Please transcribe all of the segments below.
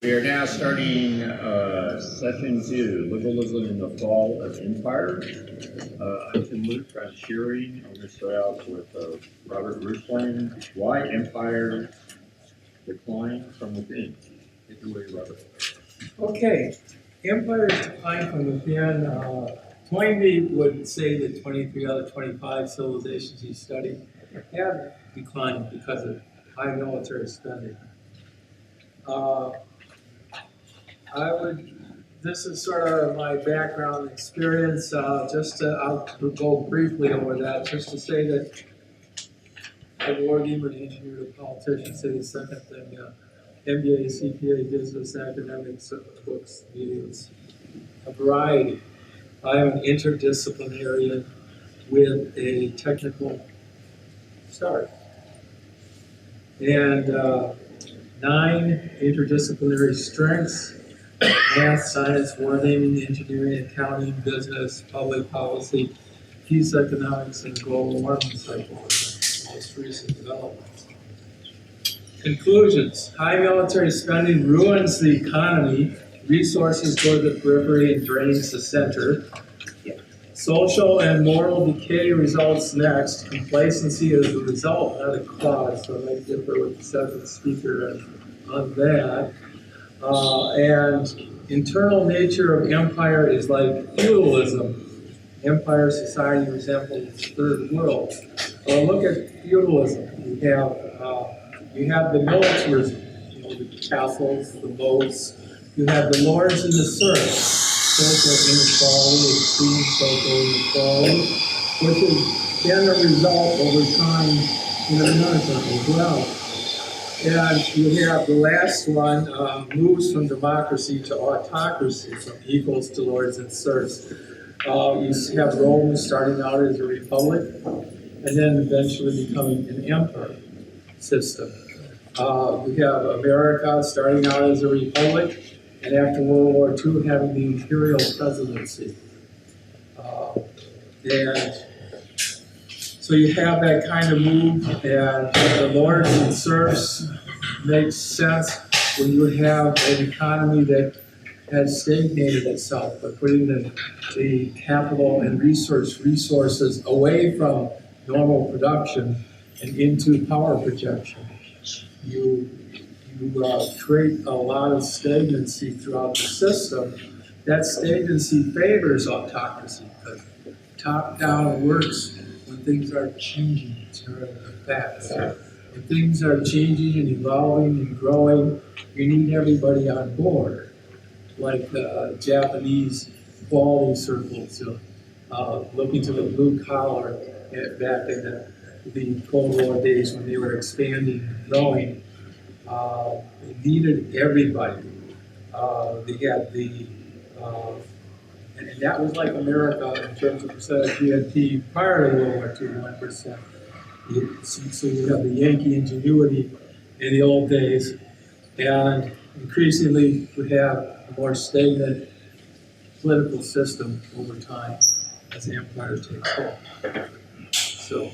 We are now starting session 2, Liberalism in the Fall of Empire. I'm Tim Luke, I'm cheering. I'm going to start out with Robert Reuschlein, Why Empire Decline from Within. Take it away, Robert. Okay, empires decline from within. Toynbee would say that 23 out of 25 civilizations he studied have declined because of high military spending. This is sort of my background experience, I'll go briefly over that, just to say that I've already been an engineer, a politician, say the second thing, MBA, CPA, business, academics, books, videos, a variety. I am an interdisciplinarian with a technical start. And 9 interdisciplinary strengths: math, science, wargaming, engineering, accounting, business, public policy, peace economics, and global warming psychology, most recent developments. Conclusions: high military spending ruins the economy, resources go to the periphery and drains the center. Social and moral decay results next. Complacency is a result, not a cause, so I differ with the second speaker on that. And internal nature of empire is like feudalism. Empire society resembles the third world. Look at feudalism. You have the militarism, the castles, the boats. You have the lords and the serfs. Social inequality, extreme social inequality, which is then a result over time in America as well. And you have the last one moves from democracy to autocracy, from equals to lords and serfs. You have Rome starting out as a republic, and then eventually becoming an empire system. You have America starting out as a republic, and after World War II having the imperial presidency. And so you have that kind of move, and the lords and serfs makes sense when you have an economy that has stagnated itself by putting the capital and resources away from normal production and into power projection. You create a lot of stagnancy throughout the system. That stagnancy favors autocracy because top-down works when things are changing. It's not a fact. When things are changing and evolving and growing, you need everybody on board. Like Japanese quality circles, looking to the blue collar back in the Cold War days when they were expanding and growing. They needed everybody. They had and that was like America in terms of percent of GNP prior to World War II, 1%. So you have the Yankee ingenuity in the old days, and increasingly we have a more stagnant political system over time as the empire takes hold. So,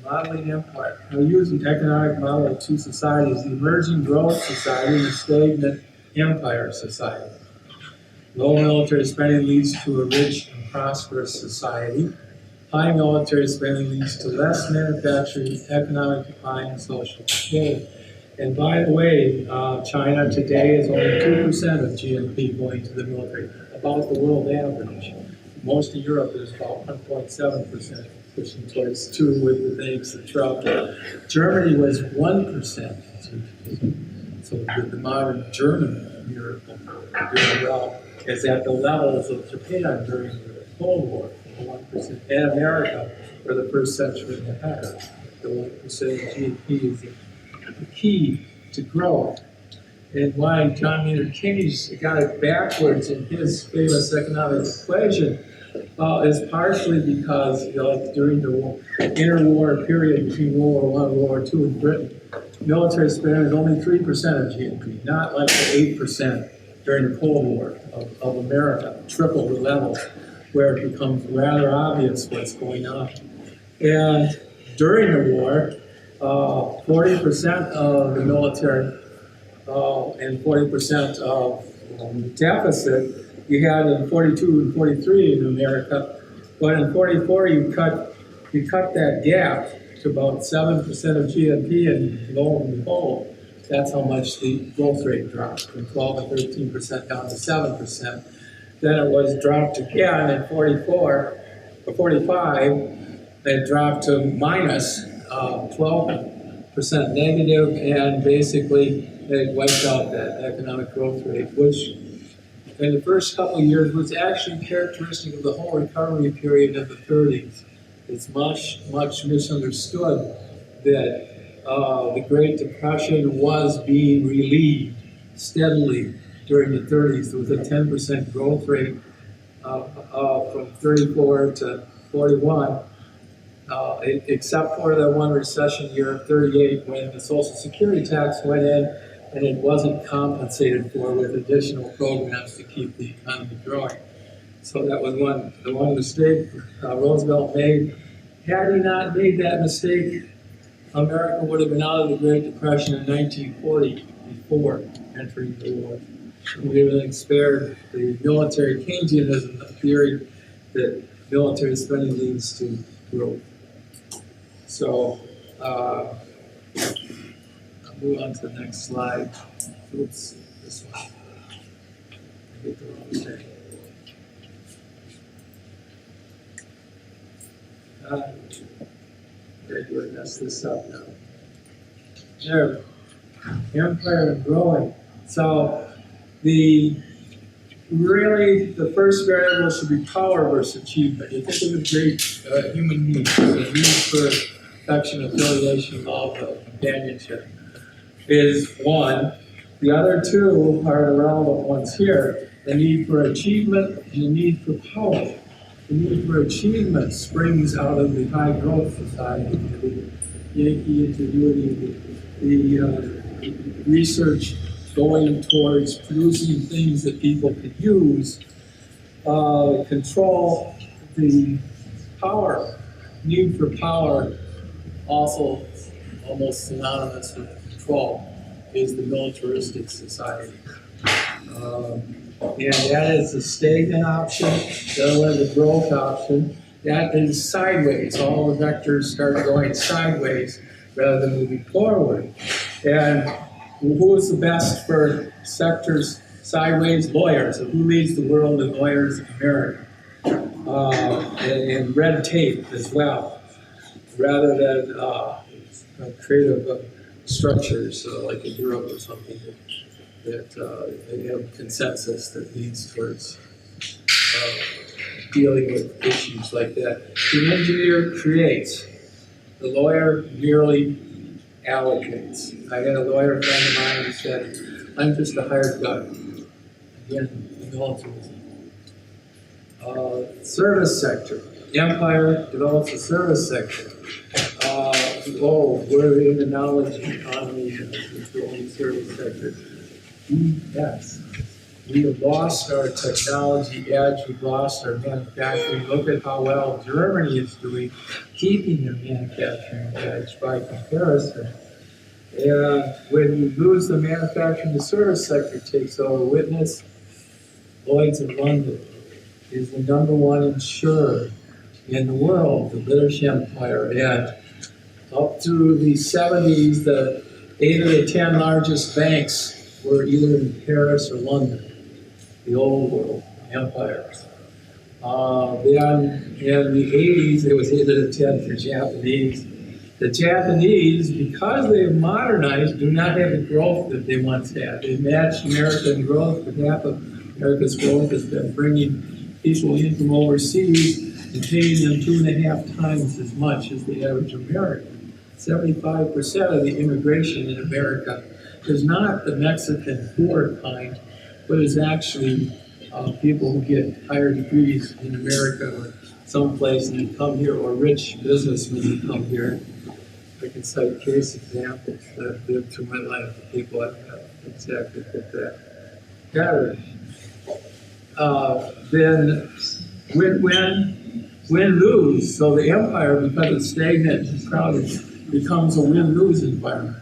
modeling empire. I use an economic model of two societies: the emerging growth society and the stagnant empire society. Low military spending leads to a rich and prosperous society. High military spending leads to less manufacturing, economic decline, and social decay. And by the way, China today is only 2% of GNP going to the military, about the world average. Most of Europe is about 1.7%, pushing towards 2 with the banks of Trump. Germany was 1%. So the modern German miracle doing well is at the levels of Japan during the Cold War, 1%, and America for the first century and a half. The 1% of GDP is the key to growth. And why John Maynard Keynes got it backwards in his famous economic equation is partially because during the interwar period between World War I and World War II in Britain, military spending was only 3% of GDP, not like the 8% during the Cold War of America, triple the level, where it becomes rather obvious what's going on. And during the war, 40% of the military and 40% of deficit you had in 42 and 43 in America, but in 44 you cut that gap to about 7% of GDP, and lo and behold, that's how much the growth rate dropped, from 12 and 13% down to 7%. Then it was dropped again in 44 or 45. It dropped to minus 12% negative, and basically it wiped out that economic growth rate, which in the first couple of years was actually characteristic of the whole recovery period of the 30s. It's much misunderstood that the Great Depression was being relieved steadily during the 30s with a 10% growth rate from 34 to 41, except for the one recession year of 38 when the Social Security tax went in and it wasn't compensated for with additional programs to keep the economy growing. So that was the one mistake Roosevelt made. Had he not made that mistake, America would have been out of the Great Depression in 1940 before entering the war. We would have spared the military Keynesianism, the theory that military spending leads to growth. So, I'll move on to the next slide. Oops, this one. I hit the wrong thing. Very good, mess this up now. There, empire and growing. So, the first variable should be power versus achievement. You think of a great human need, the need for affection, affiliation, love, companionship is one. The other two are the relevant ones here. The need for achievement and the need for power. The need for achievement springs out of the high growth society, the Yankee ingenuity, the research going towards producing things that people can use, control, the power, need for power, also almost synonymous with control, is the militaristic society. And that is the stagnant option, the other one, the growth option. That is sideways. All the vectors start going sideways rather than moving forward. And who is the best for sectors sideways? Lawyers. And who leads the world in lawyers in America? And red tape as well, rather than creative structures like in Europe or something that they have consensus that leads towards dealing with issues like that. The engineer creates. The lawyer merely allocates. I had a lawyer friend of mine who said, I'm just a hired gun. Again, the militarism. Service sector. The empire develops a service sector. We're in the knowledge economy, it's the only service sector. Yes. We have lost our technology edge, we've lost our manufacturing. Look at how well Germany is doing, keeping their manufacturing edge by comparison. And when you lose the manufacturing, the service sector takes over. Witness, Lloyd's of London is the #1 insurer in the world, the British Empire. And up through the 70s, the 8 of the 10 largest banks were either in Paris or London, the old world empires. Then in the 80s, it was 8 of the 10 for Japanese. The Japanese, because they've modernized, do not have the growth that they once had. They've matched American growth, but half of America's growth has been bringing people in from overseas and paying them 2.5 times as much as the average American. 75% of the immigration in America is not the Mexican poor kind, but is actually people who get higher degrees in America or someplace and you come here, or rich businessmen who come here. I can cite case examples that I've lived through my life of people that have exactly fit that pattern. Then win-lose. So the empire, because it's stagnant and crowded, becomes a win-lose environment.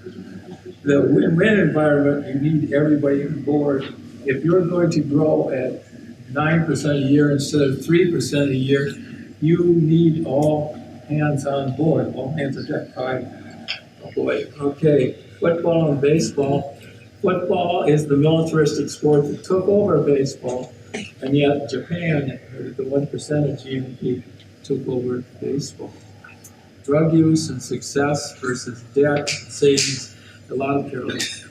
the win-win environment, you need everybody on board. If you're going to grow at 9% a year instead of 3% a year, you need all hands on board, all hands on deck. Oh boy, okay, football and baseball. Football is the militaristic sport that took over baseball, and yet Japan, with the 1% of GDP, took over baseball. Drug use and success versus debt, savings, a lot of parallels.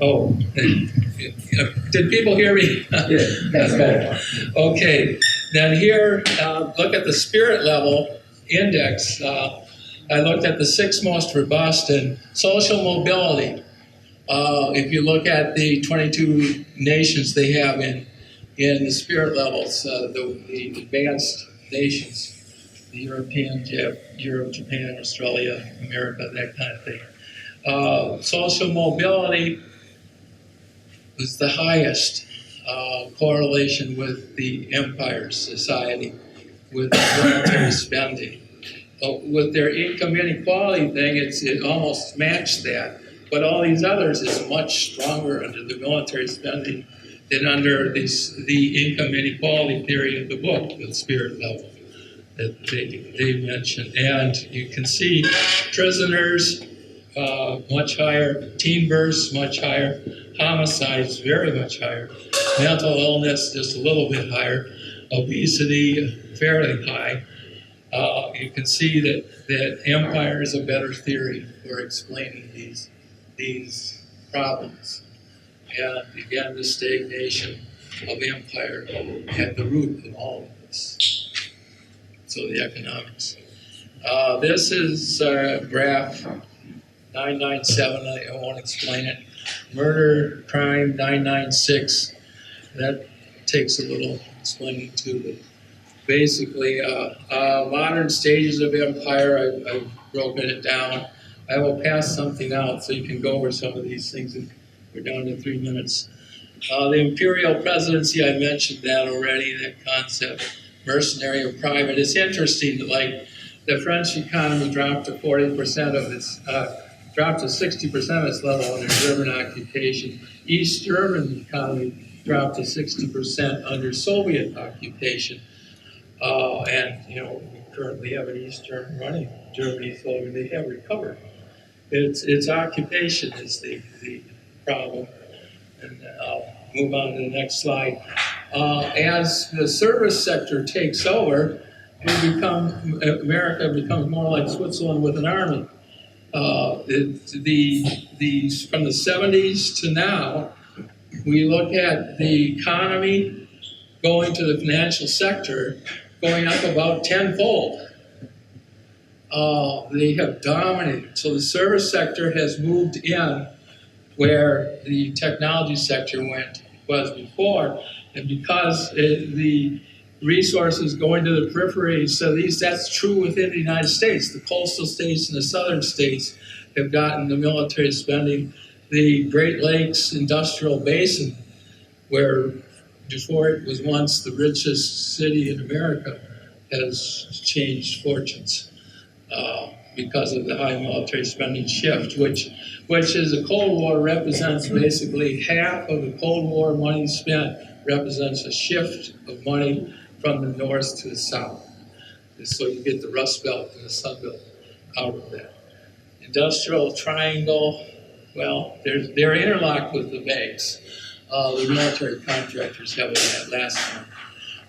Oh, did people hear me? Yeah. Okay, then here, look at the spirit level index. I looked at the 6 most robust in social mobility. If you look at the 22 nations they have in the spirit levels, the advanced nations, the Europe, Japan, Australia, America, that kind of thing. Social mobility was the highest correlation with the empire society, with military spending. With their income inequality thing, it almost matched that. But all these others is much stronger under the military spending than under the income inequality theory of the book, the spirit level that they mentioned. And you can see prisoners much higher, teen births much higher, homicides very much higher, mental illness just a little bit higher, obesity fairly high. You can see that empire is a better theory for explaining these problems. And again, the stagnation of empire at the root of all of this. So the economics. This is graph 997. I won't explain it. Murder, crime, 996. That takes a little explaining too. But basically, modern stages of empire, I've broken it down. I will pass something out so you can go over some of these things. We're down to 3 minutes. The imperial presidency, I mentioned that already, that concept. Mercenary or private. It's interesting that, like, the French economy dropped to 40% of its, dropped to 60% of its level under German occupation. East German economy dropped to 60% under Soviet occupation. And, you know, we currently have an East German running Germany, so they have recovered. Its occupation is the problem. And I'll move on to the next slide. As the service sector takes over, America becomes more like Switzerland with an army. From the 70s to now, we look at the economy going to the financial sector, going up about tenfold. They have dominated. So the service sector has moved in where the technology sector was before, and because the resources going to the periphery, so that's true within the United States. The coastal states and the southern states have gotten the military spending. The Great Lakes industrial basin, where before it was once the richest city in America, has changed fortunes because of the high military spending shift, which is the Cold War represents basically half of the Cold War money spent represents a shift of money from the north to the south. And so you get the Rust Belt and the Sun Belt out of that. Industrial triangle, well, they're interlocked with the banks. The military contractors have that last time.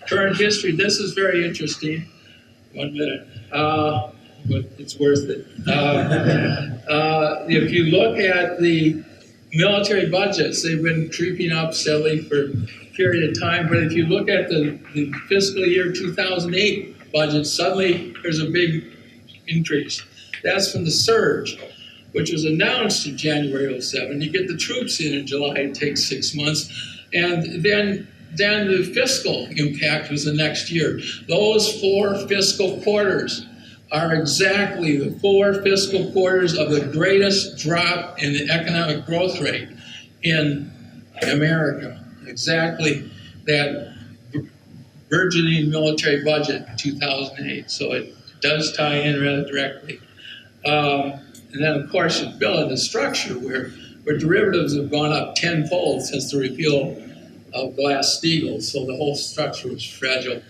Current history, this is very interesting. 1 minute. But it's worth it. If you look at the military budgets, they've been creeping up steadily for a period of time. But if you look at the fiscal year 2008 budget, suddenly there's a big increase. That's from the surge, which was announced in January '07. You get the troops in July, it takes 6 months. And then the fiscal impact was the next year. Those 4 fiscal quarters are exactly the 4 fiscal quarters of the greatest drop in the economic growth rate in America. Exactly that burgeoning military budget in 2008. So it does tie in rather directly. And then, of course, you build in a structure where derivatives have gone up tenfold since the repeal of Glass-Steagall, so the whole structure was fragile.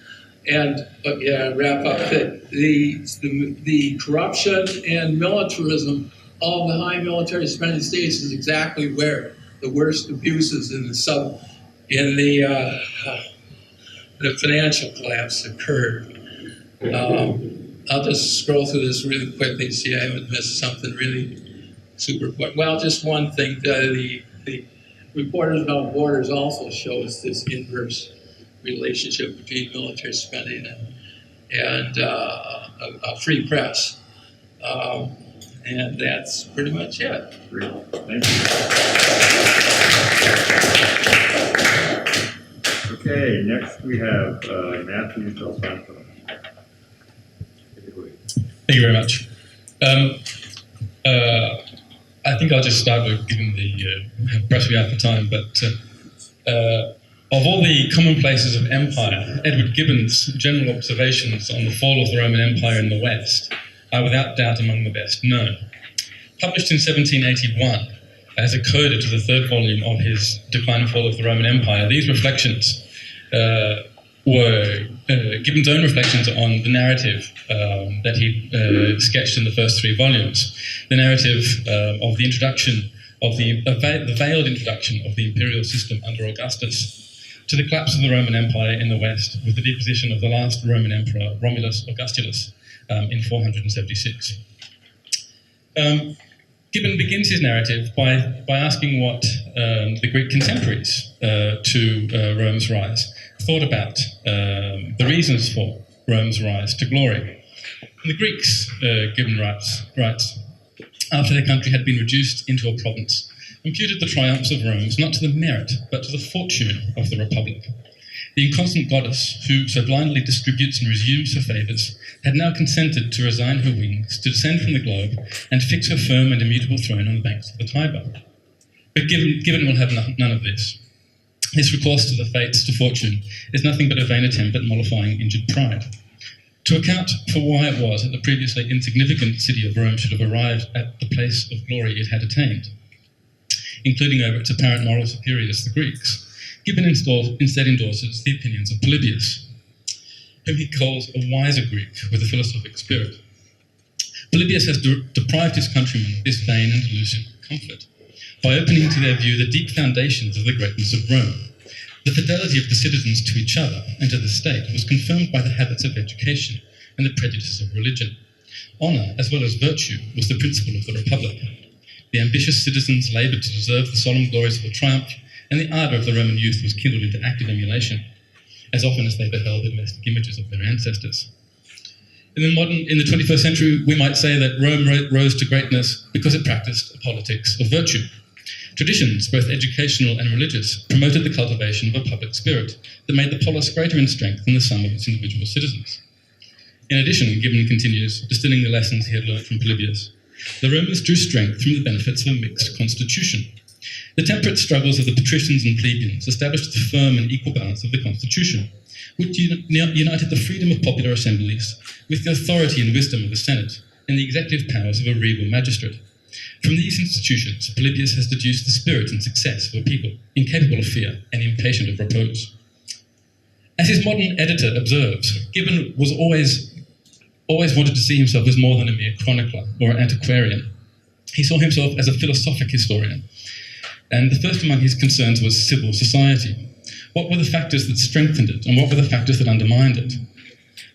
And wrap up that the corruption and militarism of the high military spending states is exactly where the worst abuses in the financial collapse occurred. I'll just scroll through this really quickly and see I haven't missed something really super important. Well, just one thing. The Reporters Without Borders also shows this inverse relationship between military spending and a free press. And that's pretty much it. Great. Thank you. Okay, next we have Matthew Del Santo. Thank you very much. I think I'll just start with giving the pressing out for time, but of all the commonplaces of empire, Edward Gibbon's general observations on the fall of the Roman Empire in the West are without doubt among the best known. Published in 1781 as a coda to the third volume of his Decline and Fall of the Roman Empire, these reflections were Gibbon's own reflections on the narrative that he sketched in the first three volumes. The narrative of the introduction of the veiled introduction of the imperial system under Augustus to the collapse of the Roman Empire in the West with the deposition of the last Roman emperor, Romulus Augustulus, in 476. Gibbon begins his narrative by asking what the Greek contemporaries to Rome's rise thought about the reasons for Rome's rise to glory. And the Greeks, Gibbon writes, after their country had been reduced into a province, imputed the triumphs of Rome not to the merit, but to the fortune of the Republic. The inconstant goddess, who so blindly distributes and resumes her favours, had now consented to resign her wings, to descend from the globe, and fix her firm and immutable throne on the banks of the Tiber. But Gibbon will have none of this. This recourse to the fates, to fortune, is nothing but a vain attempt at mollifying injured pride. To account for why it was that the previously insignificant city of Rome should have arrived at the place of glory it had attained, including over its apparent moral superiors, the Greeks, Gibbon instead endorses the opinions of Polybius, whom he calls a wiser Greek with a philosophic spirit. Polybius has deprived his countrymen of this vain and delusive comfort by opening to their view the deep foundations of the greatness of Rome. The fidelity of the citizens to each other and to the state was confirmed by the habits of education and the prejudices of religion. Honour, as well as virtue, was the principle of the Republic. The ambitious citizens laboured to deserve the solemn glories of a triumph, and the ardour of the Roman youth was kindled into active emulation, as often as they beheld the domestic images of their ancestors. In the 21st century, we might say that Rome rose to greatness because it practiced a politics of virtue. Traditions, both educational and religious, promoted the cultivation of a public spirit that made the polis greater in strength than the sum of its individual citizens. In addition, Gibbon continues, distilling the lessons he had learnt from Polybius, the Romans drew strength from the benefits of a mixed constitution. The temperate struggles of the patricians and plebeians established the firm and equal balance of the constitution, which united the freedom of popular assemblies with the authority and wisdom of the Senate and the executive powers of a regal magistrate. From these institutions, Polybius has deduced the spirit and success of a people incapable of fear and impatient of repose. As his modern editor observes, Gibbon was always wanted to see himself as more than a mere chronicler or an antiquarian. He saw himself as a philosophic historian, and the first among his concerns was civil society. What were the factors that strengthened it, and what were the factors that undermined it?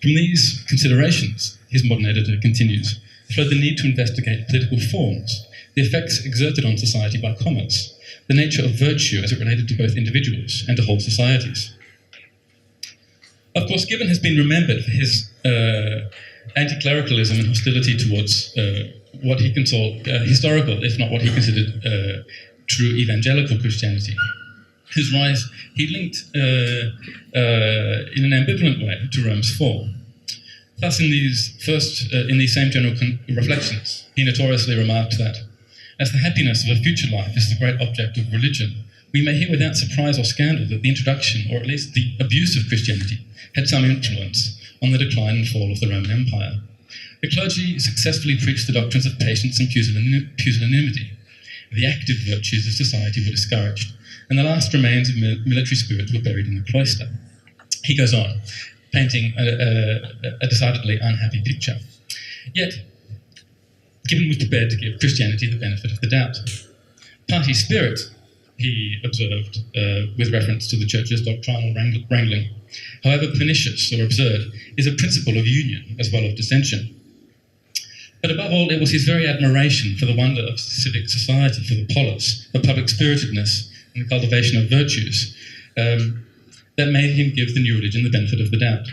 From these considerations, his modern editor continues, flowed the need to investigate political forms, the effects exerted on society by commerce, the nature of virtue as it related to both individuals and to whole societies. Of course, Gibbon has been remembered for his anti-clericalism and hostility towards what he considered historical, if not what he considered true evangelical Christianity. His rise he linked in an ambivalent way to Rome's fall. Thus, in these same general reflections, he notoriously remarked that, as the happiness of a future life is the great object of religion, we may hear without surprise or scandal that the introduction, or at least the abuse of Christianity, had some influence on the decline and fall of the Roman Empire. The clergy successfully preached the doctrines of patience and pusillanimity. The active virtues of society were discouraged, and the last remains of military spirit were buried in the cloister. He goes on, painting a decidedly unhappy picture. Yet, Gibbon was prepared to give Christianity the benefit of the doubt. Party spirit, he observed, with reference to the Church's doctrinal wrangling, however pernicious or absurd, is a principle of union as well as dissension. But above all, it was his very admiration for the wonder of civic society, for the polis, for public spiritedness, and the cultivation of virtues, that made him give the new religion the benefit of the doubt.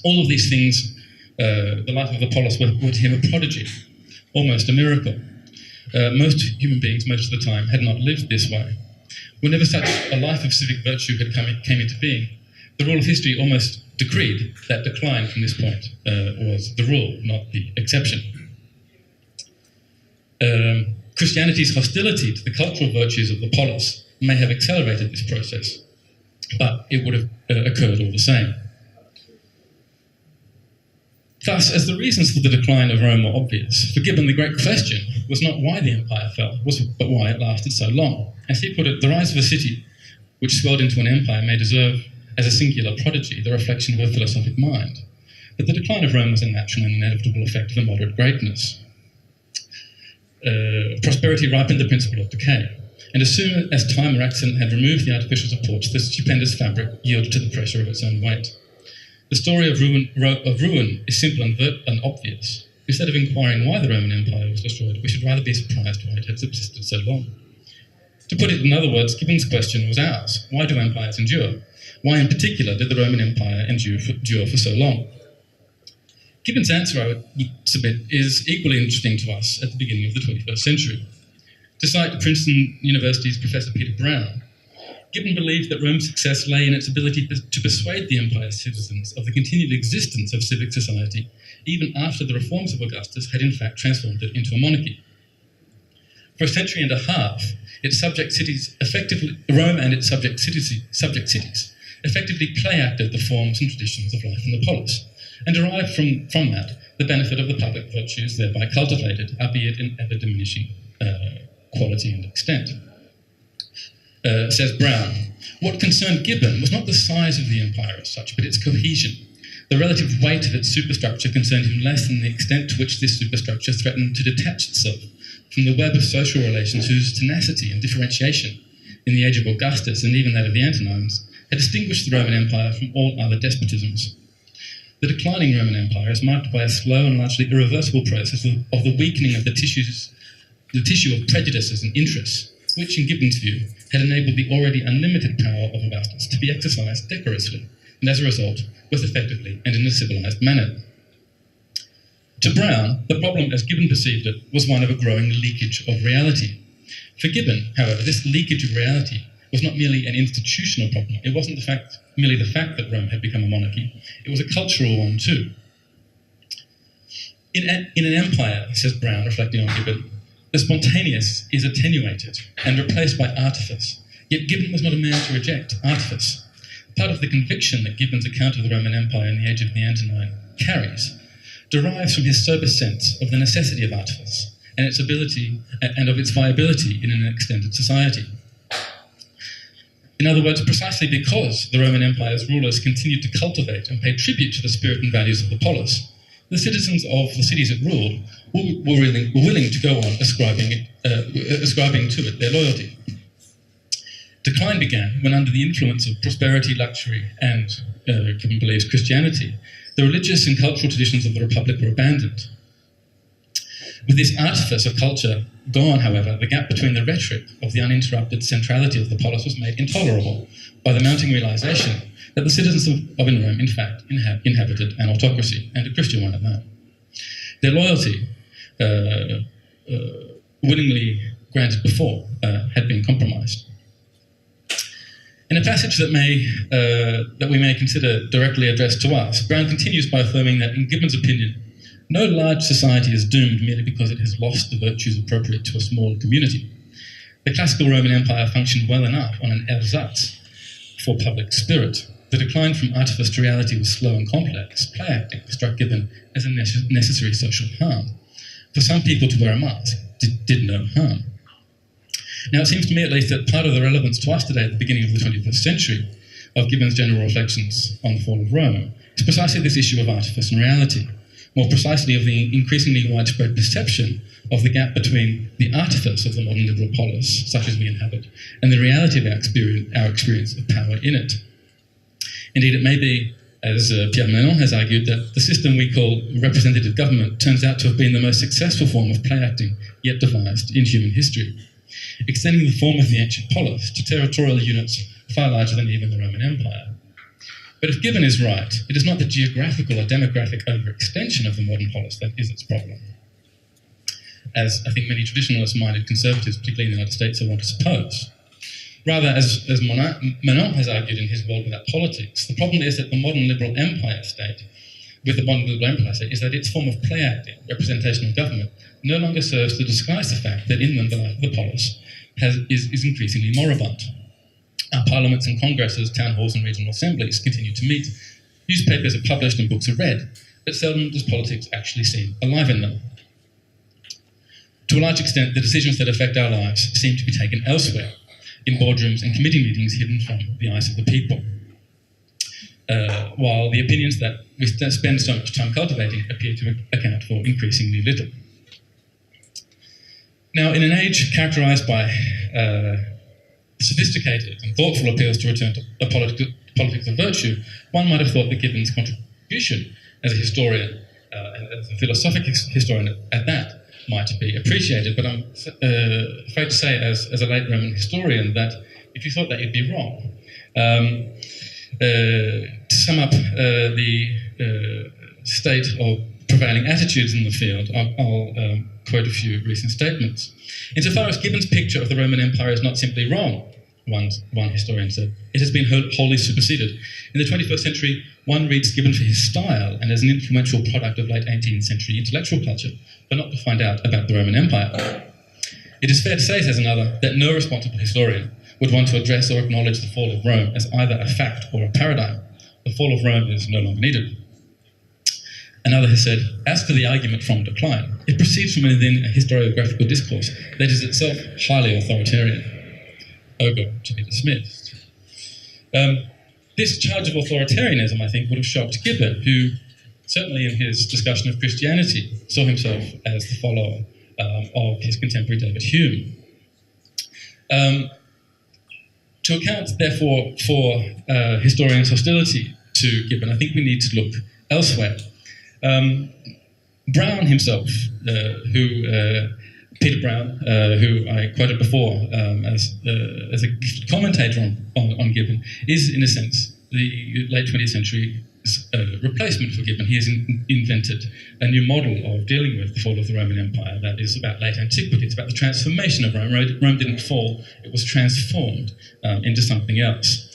All of these things, the life of the polis were to him a prodigy, almost a miracle. Most human beings, most of the time, had not lived this way. Whenever such a life of civic virtue came into being, the rule of history almost decreed that decline from this point was the rule, not the exception. Christianity's hostility to the cultural virtues of the polis may have accelerated this process, but it would have occurred all the same. Thus, as the reasons for the decline of Rome were obvious, for Gibbon the great question was not why the empire fell, but why it lasted so long. As he put it, the rise of a city which swelled into an empire may deserve, as a singular prodigy, the reflection of a philosophic mind. But the decline of Rome was a natural and inevitable effect of a moderate greatness. Prosperity ripened the principle of decay, and as soon as time or accident had removed the artificial supports, the stupendous fabric yielded to the pressure of its own weight. The story of ruin is simple and obvious. Instead of inquiring why the Roman Empire was destroyed, we should rather be surprised why it had subsisted so long. To put it in other words, Gibbon's question was ours. Why do empires endure? Why in particular did the Roman Empire endure for so long? Gibbon's answer, I would submit, is equally interesting to us at the beginning of the 21st century. To cite Princeton University's Professor Peter Brown, Gibbon believed that Rome's success lay in its ability to persuade the empire's citizens of the continued existence of civic society, even after the reforms of Augustus had in fact transformed it into a monarchy. For a century and a half, its subject cities Rome and its subject cities effectively play-acted the forms and traditions of life in the polis, and derived from that the benefit of the public virtues thereby cultivated, albeit in ever-diminishing quality and extent. Says Brown, what concerned Gibbon was not the size of the empire as such, but its cohesion. The relative weight of its superstructure concerned him less than the extent to which this superstructure threatened to detach itself from the web of social relations whose tenacity and differentiation in the age of Augustus and even that of the Antonines had distinguished the Roman Empire from all other despotisms. The declining Roman Empire is marked by a slow and largely irreversible process of the weakening of the tissue of prejudices and interests, which, in Gibbon's view, had enabled the already unlimited power of Augustus to be exercised decorously, and as a result, was effectively and in a civilized manner. To Brown, the problem, as Gibbon perceived it, was one of a growing leakage of reality. For Gibbon, however, this leakage of reality was not merely an institutional problem. It wasn't merely the fact that Rome had become a monarchy. It was a cultural one too. In an empire, says Brown, reflecting on Gibbon, the spontaneous is attenuated and replaced by artifice. Yet Gibbon was not a man to reject artifice. Part of the conviction that Gibbon's account of the Roman Empire in the age of the Antonine carries derives from his sober sense of the necessity of artifice and its ability and of its viability in an extended society. In other words, precisely because the Roman Empire's rulers continued to cultivate and pay tribute to the spirit and values of the polis, the citizens of the cities it ruled were willing to go on ascribing to it their loyalty. Decline began when, under the influence of prosperity, luxury, and, Gibbon believes, Christianity, the religious and cultural traditions of the Republic were abandoned. With this artifice of culture gone, however, the gap between the rhetoric of the uninterrupted centrality of the polis was made intolerable by the mounting realization that the citizens of Rome, in fact, inhabited an autocracy, and a Christian one at that. Their loyalty, willingly granted before, had been compromised. In a passage that we may consider directly addressed to us, Brown continues by affirming that, in Gibbon's opinion, no large society is doomed merely because it has lost the virtues appropriate to a small community. The classical Roman Empire functioned well enough on an ersatz for public spirit. the decline from artifice to reality was slow and complex, play acting struck Gibbon as a necessary social harm. For some people to wear a mask did no harm. Now, it seems to me at least that part of the relevance to us today at the beginning of the 21st century of Gibbon's general reflections on the fall of Rome is precisely this issue of artifice and reality, more precisely of the increasingly widespread perception of the gap between the artifice of the modern liberal polis, such as we inhabit, and the reality of our experience of power in it. Indeed, it may be, as Pierre Menon has argued, that the system we call representative government turns out to have been the most successful form of play acting yet devised in human history, extending the form of the ancient polis to territorial units far larger than even the Roman Empire. But if Gibbon is right, it is not the geographical or demographic overextension of the modern polis that is its problem, as I think many traditionalist-minded conservatives, particularly in the United States, want to suppose. Rather, as Menon has argued in his World Without Politics, the problem is that the modern liberal empire state, with the modern liberal empire state, is that its form of play acting, representational government, no longer serves to disguise the fact that inland the life of the polis is increasingly moribund. Our parliaments and congresses, town halls and regional assemblies continue to meet, newspapers are published and books are read, but seldom does politics actually seem alive in them. To a large extent, the decisions that affect our lives seem to be taken elsewhere, in boardrooms and committee meetings hidden from the eyes of the people, while the opinions that we spend so much time cultivating appear to account for increasingly little. Now, in an age characterized by sophisticated and thoughtful appeals to return to a politics of virtue, one might have thought that Gibbon's contribution as a historian, and as a philosophical historian at that, might be appreciated, but I'm afraid to say, as a late Roman historian, that if you thought that, you'd be wrong. To sum up the state of prevailing attitudes in the field, I'll quote a few recent statements. Insofar as Gibbon's picture of the Roman Empire is not simply wrong, one historian said, it has been wholly superseded. In the 21st century, one reads Gibbon for his style and as an influential product of late 18th century intellectual culture, but not to find out about the Roman Empire. It is fair to say, says another, that no responsible historian would want to address or acknowledge the fall of Rome as either a fact or a paradigm. The fall of Rome is no longer needed. Another has said, as for the argument from decline, it proceeds from within a historiographical discourse that is itself highly authoritarian. Ogo to be dismissed. This charge of authoritarianism, I think, would have shocked Gibbon, who, certainly in his discussion of Christianity, saw himself as the follower of his contemporary David Hume. To account, therefore, for historians' hostility to Gibbon, I think we need to look elsewhere. Brown himself, Peter Brown, who I quoted before as a commentator on Gibbon, is, in a sense, the late 20th century replacement for Gibbon. He has invented a new model of dealing with the fall of the Roman Empire that is about late antiquity. It's about the transformation of Rome. Rome didn't fall, it was transformed into something else.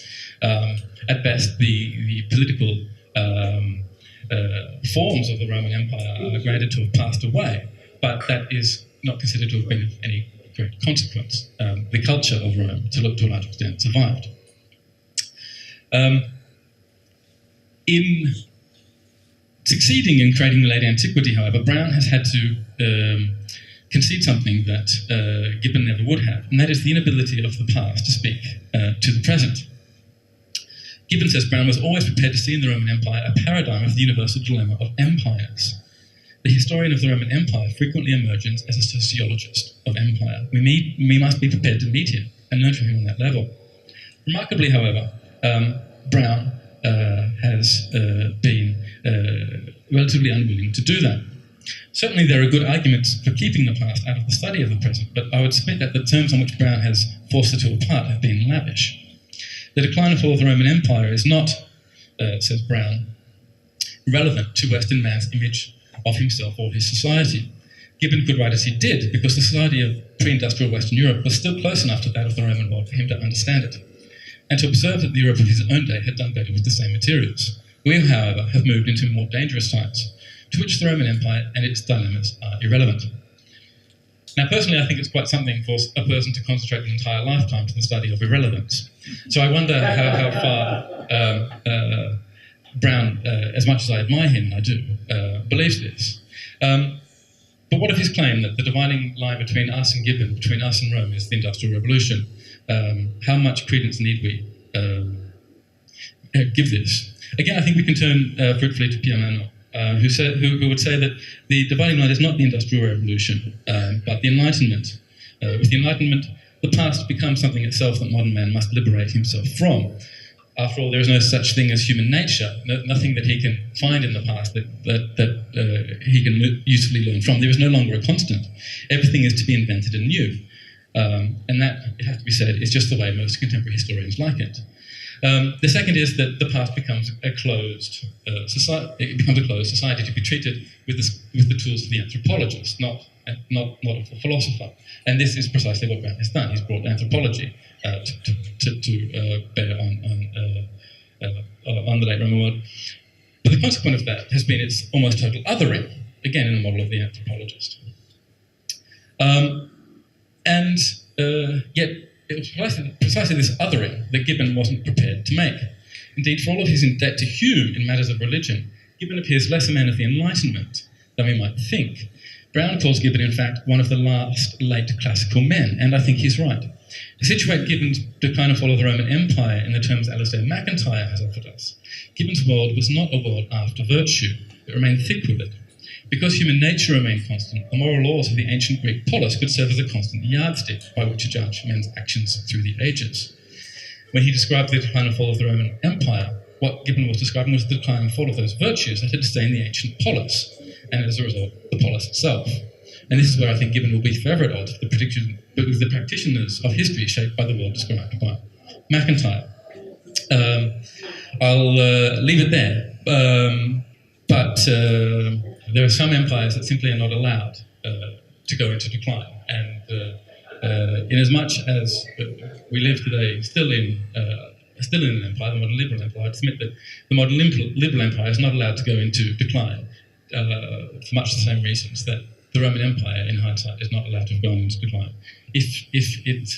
At best, the political forms of the Roman Empire are graded to have passed away, but that is not considered to have been of any great consequence. The culture of Rome, to a large extent, survived. In succeeding in creating the late antiquity, however, Brown has had to concede something that Gibbon never would have, and that is the inability of the past to speak to the present. Gibbon says Brown was always prepared to see in the Roman Empire a paradigm of the universal dilemma of empires. The historian of the Roman Empire frequently emerges as a sociologist of empire. We must be prepared to meet him and learn from him on that level. Remarkably, however, Brown has been relatively unwilling to do that. Certainly there are good arguments for keeping the past out of the study of the present, but I would submit that the terms on which Brown has forced the two apart have been lavish. The decline and fall of the Roman Empire is not, says Brown, relevant to Western man's image of himself or his society. Gibbon could write as he did because the society of pre-industrial Western Europe was still close enough to that of the Roman world for him to understand it, and to observe that the Europe of his own day had done better with the same materials. We, however, have moved into more dangerous times, to which the Roman Empire and its dilemmas are irrelevant. Now, personally, I think it's quite something for a person to concentrate an entire lifetime to the study of irrelevance. So I wonder how far Brown, as much as I admire him, I do, believes this. But what of his claim that the dividing line between us and Gibbon, between us and Rome, is the Industrial Revolution? How much credence need we give this? Again, I think we can turn fruitfully to Pierre Manon, who would say that the dividing line is not the Industrial Revolution, but the Enlightenment. With the Enlightenment, the past becomes something itself that modern man must liberate himself from. After all, there is no such thing as human nature, nothing that he can find in the past that he can usefully learn from. There is no longer a constant. Everything is to be invented anew. And that, it has to be said, is just the way most contemporary historians like it. The second is that the past becomes a closed society. It becomes a closed society to be treated with the tools of the anthropologist, not of the philosopher. And this is precisely what Brown has done. He's brought anthropology to bear on the late Roman world. But the consequence of that has been its almost total othering, again in the model of the anthropologist. Yet it was precisely this othering that Gibbon wasn't prepared to make. Indeed, for all of his debt to Hume in matters of religion, Gibbon appears less a man of the Enlightenment than we might think. Brown calls Gibbon, in fact, one of the last late classical men, and I think he's right. To situate Gibbon's decline and fall of the Roman Empire in the terms Alistair MacIntyre has offered us, Gibbon's world was not a world after virtue, it remained thick with it. Because human nature remained constant, the moral laws of the ancient Greek Polis could serve as a constant yardstick by which to judge men's actions through the ages. When he described the decline and fall of the Roman Empire, what Gibbon was describing was the decline and fall of those virtues that had sustained the ancient Polis, and as a result, the Polis itself. And this is where I think Gibbon will be forever at odds with the practitioners of history shaped by the world described by MacIntyre. I'll leave it there. But there are some empires that simply are not allowed to go into decline. And in as much as we live today still in an empire, the modern liberal empire, I'd submit that the modern liberal empire is not allowed to go into decline for much the same reasons that the Roman Empire, in hindsight, is not allowed to have gone into decline. If it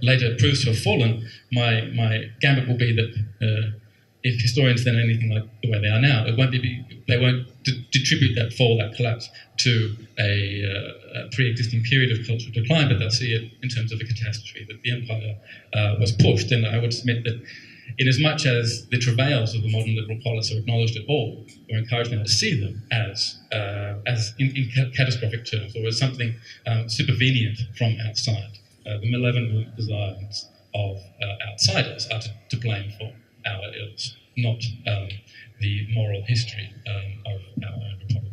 later proves to have fallen, my gambit will be that if historians then are anything like the way they are now, they won't attribute that fall, that collapse, to a pre-existing period of cultural decline, but they'll see it in terms of a catastrophe, that the empire was pushed. And I would submit that in as much as the travails of the modern liberal polis are acknowledged at all, we're encouraged now to see them as in catastrophic terms, or as something supervenient from outside. The malevolent desires of outsiders are to blame for our ills, not the moral history of our own republic.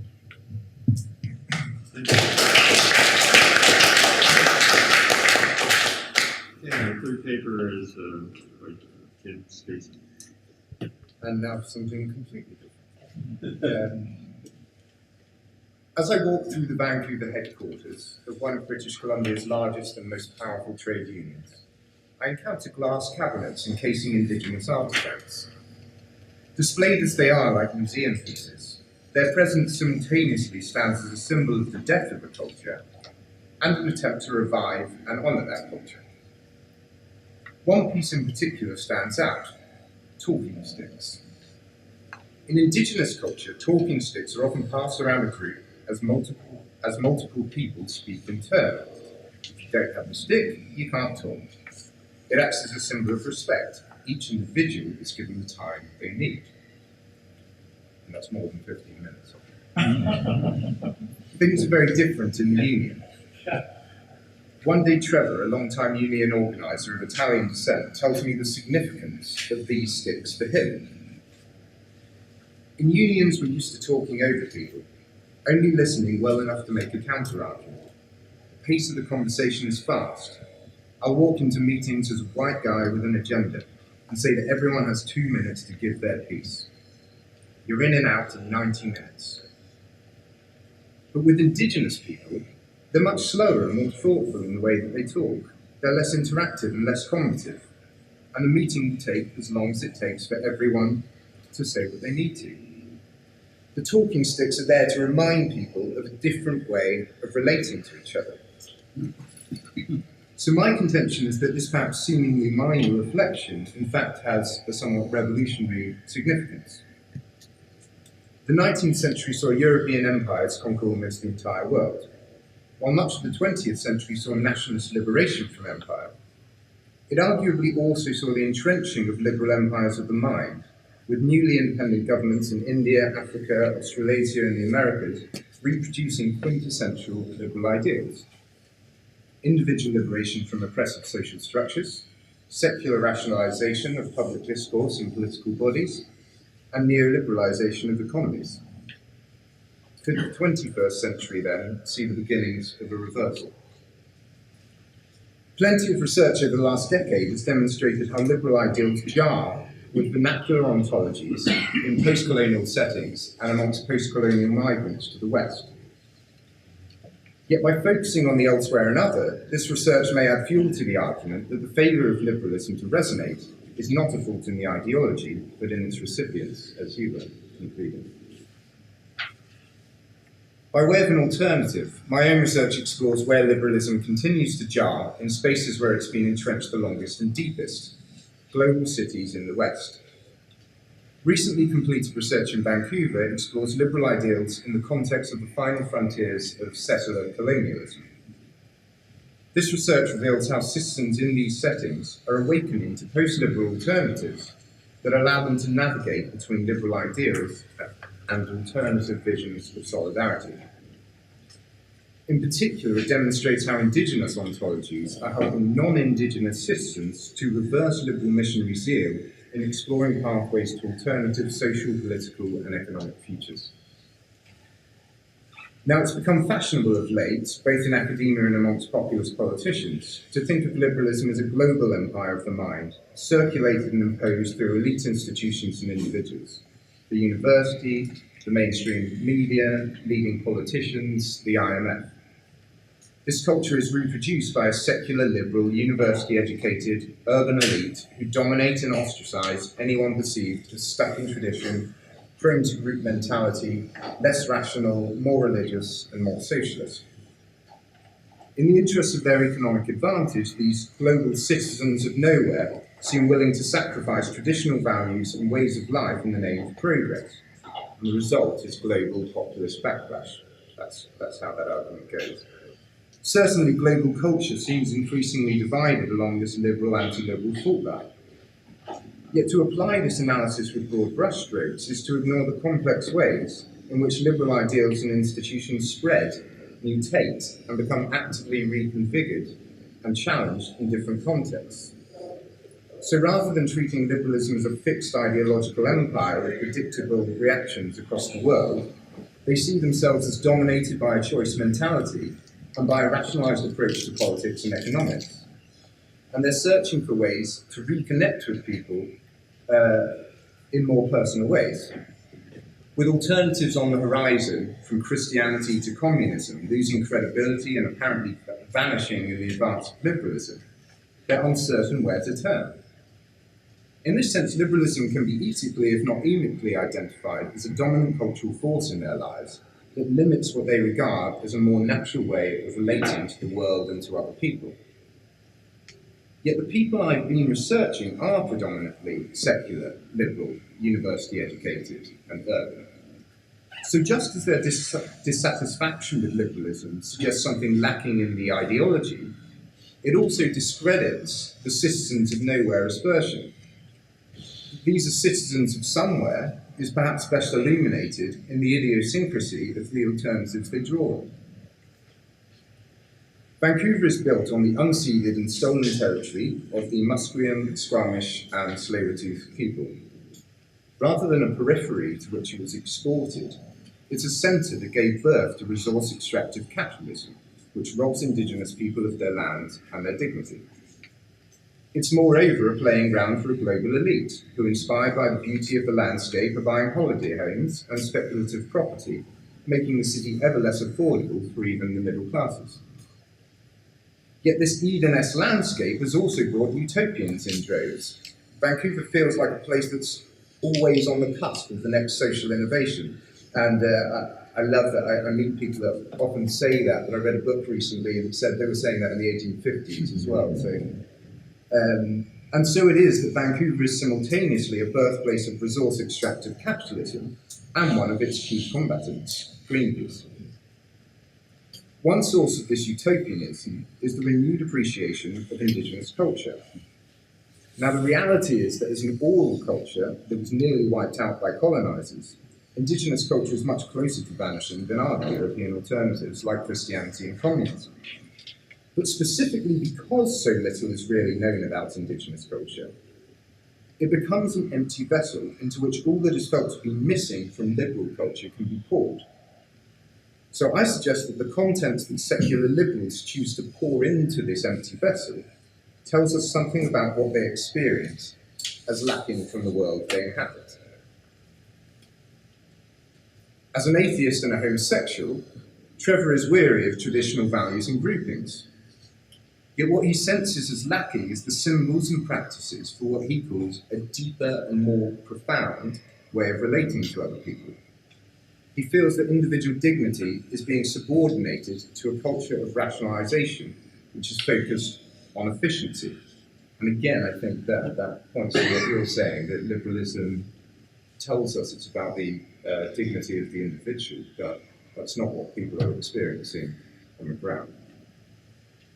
Yeah, the third paper is by Tim Stacey. And now for something completely different. As I walked through the Vancouver headquarters of one of British Columbia's largest and most powerful trade unions, I encountered glass cabinets encasing Indigenous artifacts. Displayed as they are like museum pieces, their presence simultaneously stands as a symbol of the death of a culture and an attempt to revive and honour that culture. One piece in particular stands out: talking sticks. In Indigenous culture, talking sticks are often passed around a group as multiple people speak in turn. If you don't have a stick, you can't talk. It acts as a symbol of respect. Each individual is given the time they need. And that's more than 15 minutes. Things are very different in the union. One day Trevor, a long-time union organiser of Italian descent, tells me the significance of these sticks for him. In unions, we're used to talking over people, only listening well enough to make a counter-argument. The pace of the conversation is fast. I'll walk into meetings as a white guy with an agenda and say that everyone has 2 minutes to give their piece. You're in and out in 90 minutes. But with Indigenous people, they're much slower and more thoughtful in the way that they talk. They're less interactive and less combative. And the meeting will take as long as it takes for everyone to say what they need to. The talking sticks are there to remind people of a different way of relating to each other. So my contention is that this perhaps seemingly minor reflection in fact has a somewhat revolutionary significance. The 19th century saw European empires conquer almost the entire world, while much of the 20th century saw nationalist liberation from empire. It arguably also saw the entrenching of liberal empires of the mind, with newly independent governments in India, Africa, Australasia, and the Americas reproducing quintessential liberal ideals. Individual liberation from oppressive social structures, secular rationalization of public discourse and political bodies, and neoliberalization of economies. Could the 21st century then see the beginnings of a reversal? Plenty of research over the last decade has demonstrated how liberal ideals jar with vernacular ontologies in post-colonial settings and amongst post-colonial migrants to the West. Yet by focusing on the elsewhere and other, this research may add fuel to the argument that the failure of liberalism to resonate is not a fault in the ideology, but in its recipients, as you were concluding. By way of an alternative, my own research explores where liberalism continues to jar in spaces where it's been entrenched the longest and deepest, global cities in the West. Recently completed research in Vancouver explores liberal ideals in the context of the final frontiers of settler colonialism. This research reveals how citizens in these settings are awakening to post-liberal alternatives that allow them to navigate between liberal ideals and alternative visions of solidarity. In particular, it demonstrates how Indigenous ontologies are helping non-Indigenous citizens to reverse liberal missionary zeal in exploring pathways to alternative social, political, and economic futures. Now, it's become fashionable of late, both in academia and amongst populist politicians, to think of liberalism as a global empire of the mind, circulated and imposed through elite institutions and individuals. The university, the mainstream media, leading politicians, the IMF. This culture is reproduced by a secular, liberal, university-educated, urban elite who dominate and ostracize anyone perceived as stuck in tradition, prone to group mentality, less rational, more religious, and more socialist. In the interest of their economic advantage, these global citizens of nowhere seem willing to sacrifice traditional values and ways of life in the name of progress. And the result is global populist backlash. That's how that argument goes. Certainly, global culture seems increasingly divided along this liberal, anti-liberal fault line. Yet to apply this analysis with broad brushstrokes is to ignore the complex ways in which liberal ideals and institutions spread, mutate, and become actively reconfigured and challenged in different contexts. So rather than treating liberalism as a fixed ideological empire with predictable reactions across the world, they see themselves as dominated by a choice mentality and by a rationalized approach to politics and economics. And they're searching for ways to reconnect with people in more personal ways. With alternatives on the horizon, from Christianity to communism, losing credibility and apparently vanishing in the advance of liberalism, they're uncertain where to turn. In this sense, liberalism can be ethically, if not emically, identified as a dominant cultural force in their lives that limits what they regard as a more natural way of relating to the world and to other people. Yet the people I've been researching are predominantly secular, liberal, university-educated, and urban. So just as their dissatisfaction with liberalism suggests something lacking in the ideology, it also discredits the citizens of nowhere aspersion. These are citizens of somewhere is perhaps best illuminated in the idiosyncrasy of the alternatives they draw on. Vancouver is built on the unceded and stolen territory of the Musqueam, Squamish, and Tsleil-Waututh people. Rather than a periphery to which it was exported, it's a centre that gave birth to resource-extractive capitalism, which robs Indigenous people of their land and their dignity. It's moreover a playing ground for a global elite, who, inspired by the beauty of the landscape, are buying holiday homes and speculative property, making the city ever less affordable for even the middle classes. Yet this Eden-esque landscape has also brought utopians in droves. Vancouver feels like a place that's always on the cusp of the next social innovation, and I love that. I meet people that often say that, but I read a book recently that said they were saying that in the 1850s as well. So, and so it is that Vancouver is simultaneously a birthplace of resource extractive capitalism and one of its chief combatants, Greenpeace. One source of this utopianism is the renewed appreciation of Indigenous culture. Now, the reality is that as an oral culture that was nearly wiped out by colonisers, Indigenous culture is much closer to vanishing than are the European alternatives like Christianity and communism. But specifically because so little is really known about Indigenous culture, it becomes an empty vessel into which all that is felt to be missing from liberal culture can be poured. So I suggest that the content that secular liberals choose to pour into this empty vessel tells us something about what they experience as lacking from the world they inhabit. As an atheist and a homosexual, Trevor is weary of traditional values and groupings. Yet what he senses as lacking is the symbols and practices for what he calls a deeper and more profound way of relating to other people. He feels that individual dignity is being subordinated to a culture of rationalization, which is focused on efficiency. And again, I think that points to what you're saying, that liberalism tells us it's about the dignity of the individual, but that's not what people are experiencing on the ground.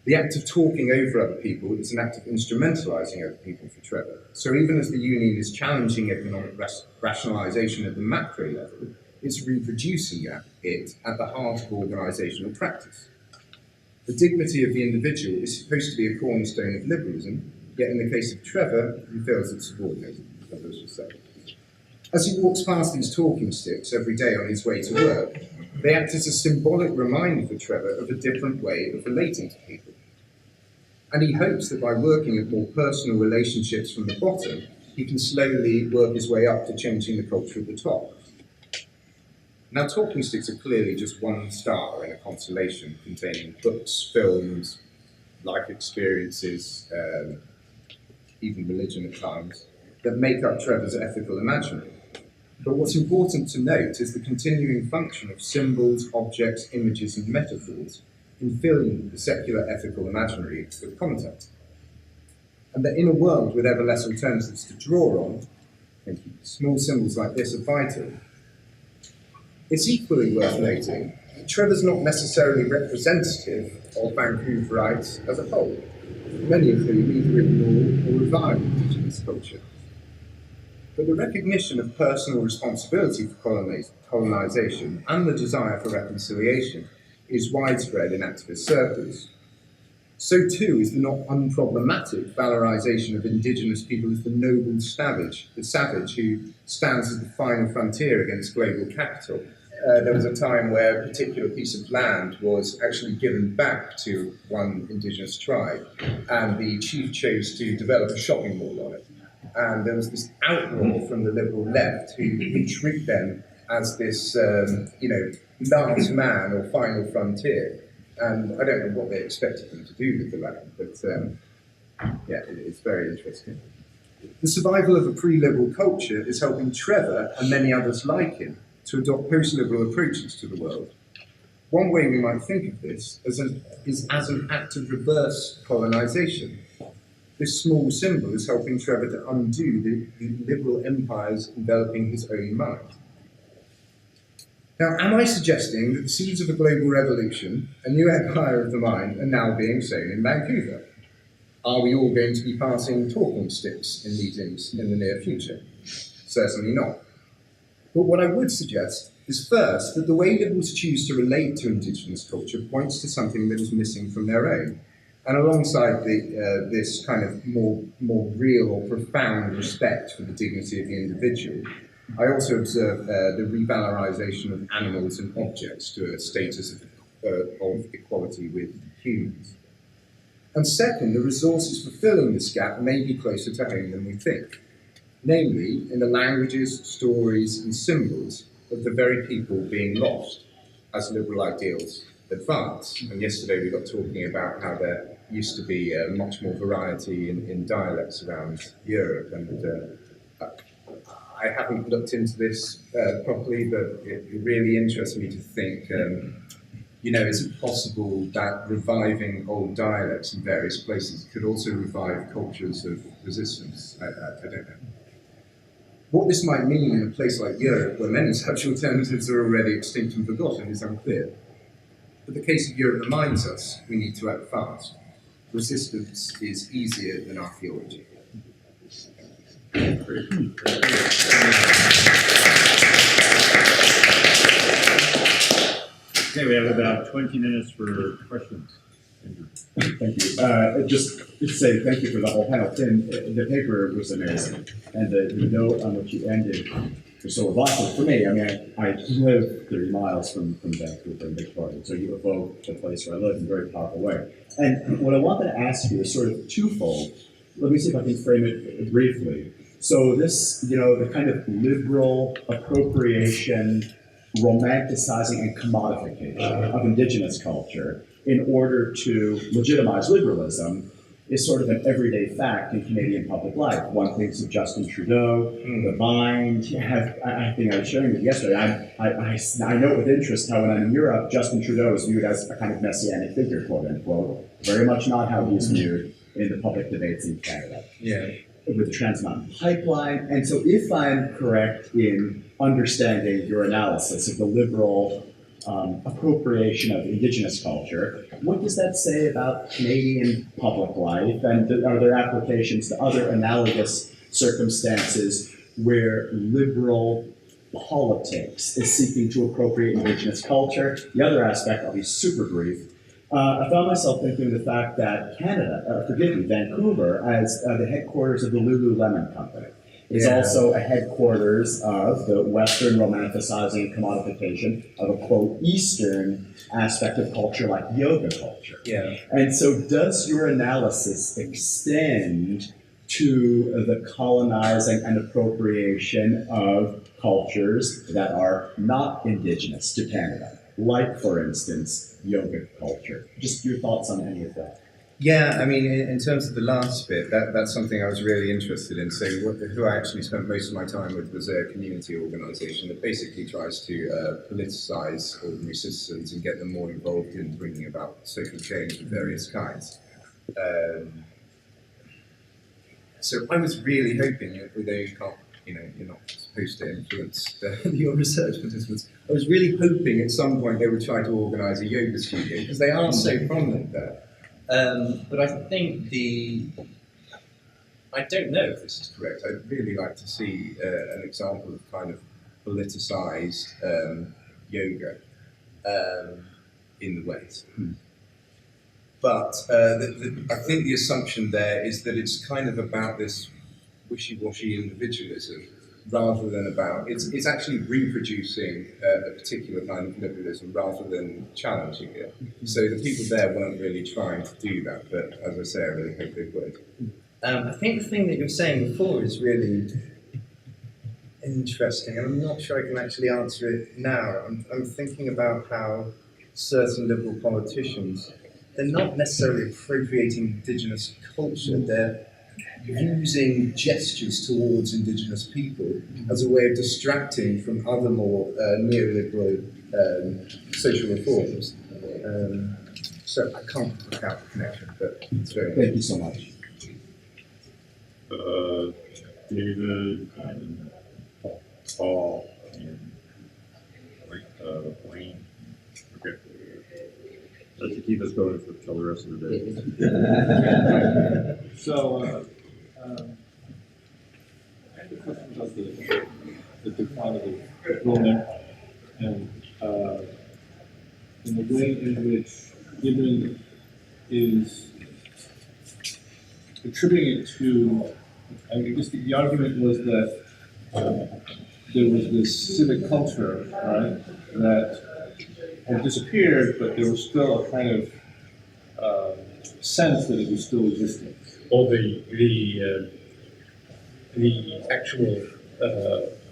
The act of talking over other people is an act of instrumentalizing other people for Trevor. So even as the union is challenging economic rationalization at the macro level, it's reproducing it at the heart of organizational practice. The dignity of the individual is supposed to be a cornerstone of liberalism, yet in the case of Trevor, he feels it's subordinated, as I was just saying. As he walks past these talking sticks every day on his way to work, they act as a symbolic reminder for Trevor of a different way of relating to people. And he hopes that by working at more personal relationships from the bottom, he can slowly work his way up to changing the culture at the top. Now, talking sticks are clearly just one star in a constellation containing books, films, life experiences, even religion at times, that make up Trevor's ethical imaginary. But what's important to note is the continuing function of symbols, objects, images, and metaphors in filling the secular ethical imaginary with content. And that in a world with ever less alternatives to draw on, small symbols like this are vital. It's equally worth noting that Trevor's not necessarily representative of Vancouverites as a whole, many of whom either ignore or revile Indigenous culture. But the recognition of personal responsibility for colonisation and the desire for reconciliation is widespread in activist circles. So too is the not unproblematic valorisation of Indigenous people as the noble savage who stands as the final frontier against global capital. There was a time where a particular piece of land was actually given back to one Indigenous tribe, and the chief chose to develop a shopping mall on it. And there was this outroar from the liberal left who treat them as this, last man or final frontier. And I don't know what they expected them to do with the land, but it's very interesting. The survival of a pre-liberal culture is helping Trevor and many others like him to adopt post-liberal approaches to the world. One way we might think of this is as an act of reverse colonisation. This small symbol is helping Trevor to undo the liberal empires enveloping his own mind. Now, am I suggesting that the seeds of a global revolution, a new empire of the mind, are now being sown in Vancouver? Are we all going to be passing talking sticks in meetings in the near future? Certainly not. But what I would suggest is first that the way liberals choose to relate to Indigenous culture points to something that is missing from their own. And alongside this kind of more real or profound respect for the dignity of the individual, I also observe the revalorization of animals and objects to a status of equality with humans. And second, the resources for filling this gap may be closer to home than we think, namely in the languages, stories, and symbols of the very people being lost as liberal ideals advance. And yesterday we got talking about how there used to be much more variety in dialects around Europe, and I haven't looked into this properly, but it really interests me to think, is it possible that reviving old dialects in various places could also revive cultures of resistance? I don't know. What this might mean in a place like Europe, where many such alternatives are already extinct and forgotten, is unclear. But the case of Europe reminds us we need to act fast. Resistance is easier than archaeology. Okay, we have about 20 minutes for questions. Andrew. Thank you. Just to say thank you for the whole panel. Tim, the paper was amazing, and the note on which you ended was so evocative for me. I mean, I live 30 miles from Vancouver in Victoria, so you evoke the place where I live in a very powerful way. And what I wanted to ask you is sort of twofold. Let me see if I can frame it briefly. So this, the kind of liberal appropriation, romanticizing and commodification of indigenous culture in order to legitimize liberalism is sort of an everyday fact in Canadian public life. One thinks of Justin Trudeau, the Mind. I think I was sharing with you yesterday. I note with interest how when I'm in Europe, Justin Trudeau is viewed as a kind of messianic figure, quote unquote. Very much not how he's viewed in the public debates in Canada. Yeah. With the Trans Mountain Pipeline. And so if I'm correct in understanding your analysis of the liberal appropriation of indigenous culture, what does that say about Canadian public life? And are there applications to other analogous circumstances where liberal politics is seeking to appropriate indigenous culture? The other aspect, I'll be super brief, I found myself thinking of the fact that Vancouver, as the headquarters of the Lululemon company, is also a headquarters of the Western romanticizing and commodification of a, quote, Eastern aspect of culture like yoga culture. Yeah. And so does your analysis extend to the colonizing and appropriation of cultures that are not indigenous to Canada? Like, for instance, yoga culture. Just your thoughts on any of that. Yeah, I mean, in terms of the last bit, that's something I was really interested in. So who I actually spent most of my time with was a community organisation that basically tries to politicise ordinary citizens and get them more involved in bringing about social change of various kinds. So I was really hoping, although you can't, you're not supposed to influence your research participants, I was really hoping at some point they would try to organise a yoga studio, because they are so prominent there. But I think I don't know if this is correct. I'd really like to see an example of kind of politicised yoga in the West. But I think the assumption there is that it's kind of about this wishy-washy individualism rather than about, it's actually reproducing a particular kind of liberalism rather than challenging it. So the people there weren't really trying to do that, but as I say, I really hope they would. I think the thing that you were saying before is really interesting, and I'm not sure I can actually answer it now. I'm thinking about how certain liberal politicians, they're not necessarily appropriating indigenous culture, they're using gestures towards indigenous people as a way of distracting from other more neoliberal social reforms. So I can't work out the connection, but it's very Thank you so much. David and Paul and Wayne. Okay. That's to keep us going until the rest of the day. So, I have a question about the decline of the government and in the way in which Gibbon is attributing it to, I guess the argument was that there was this civic culture, right, that had disappeared, but there was still a kind of sense that it was still existing. Or the actual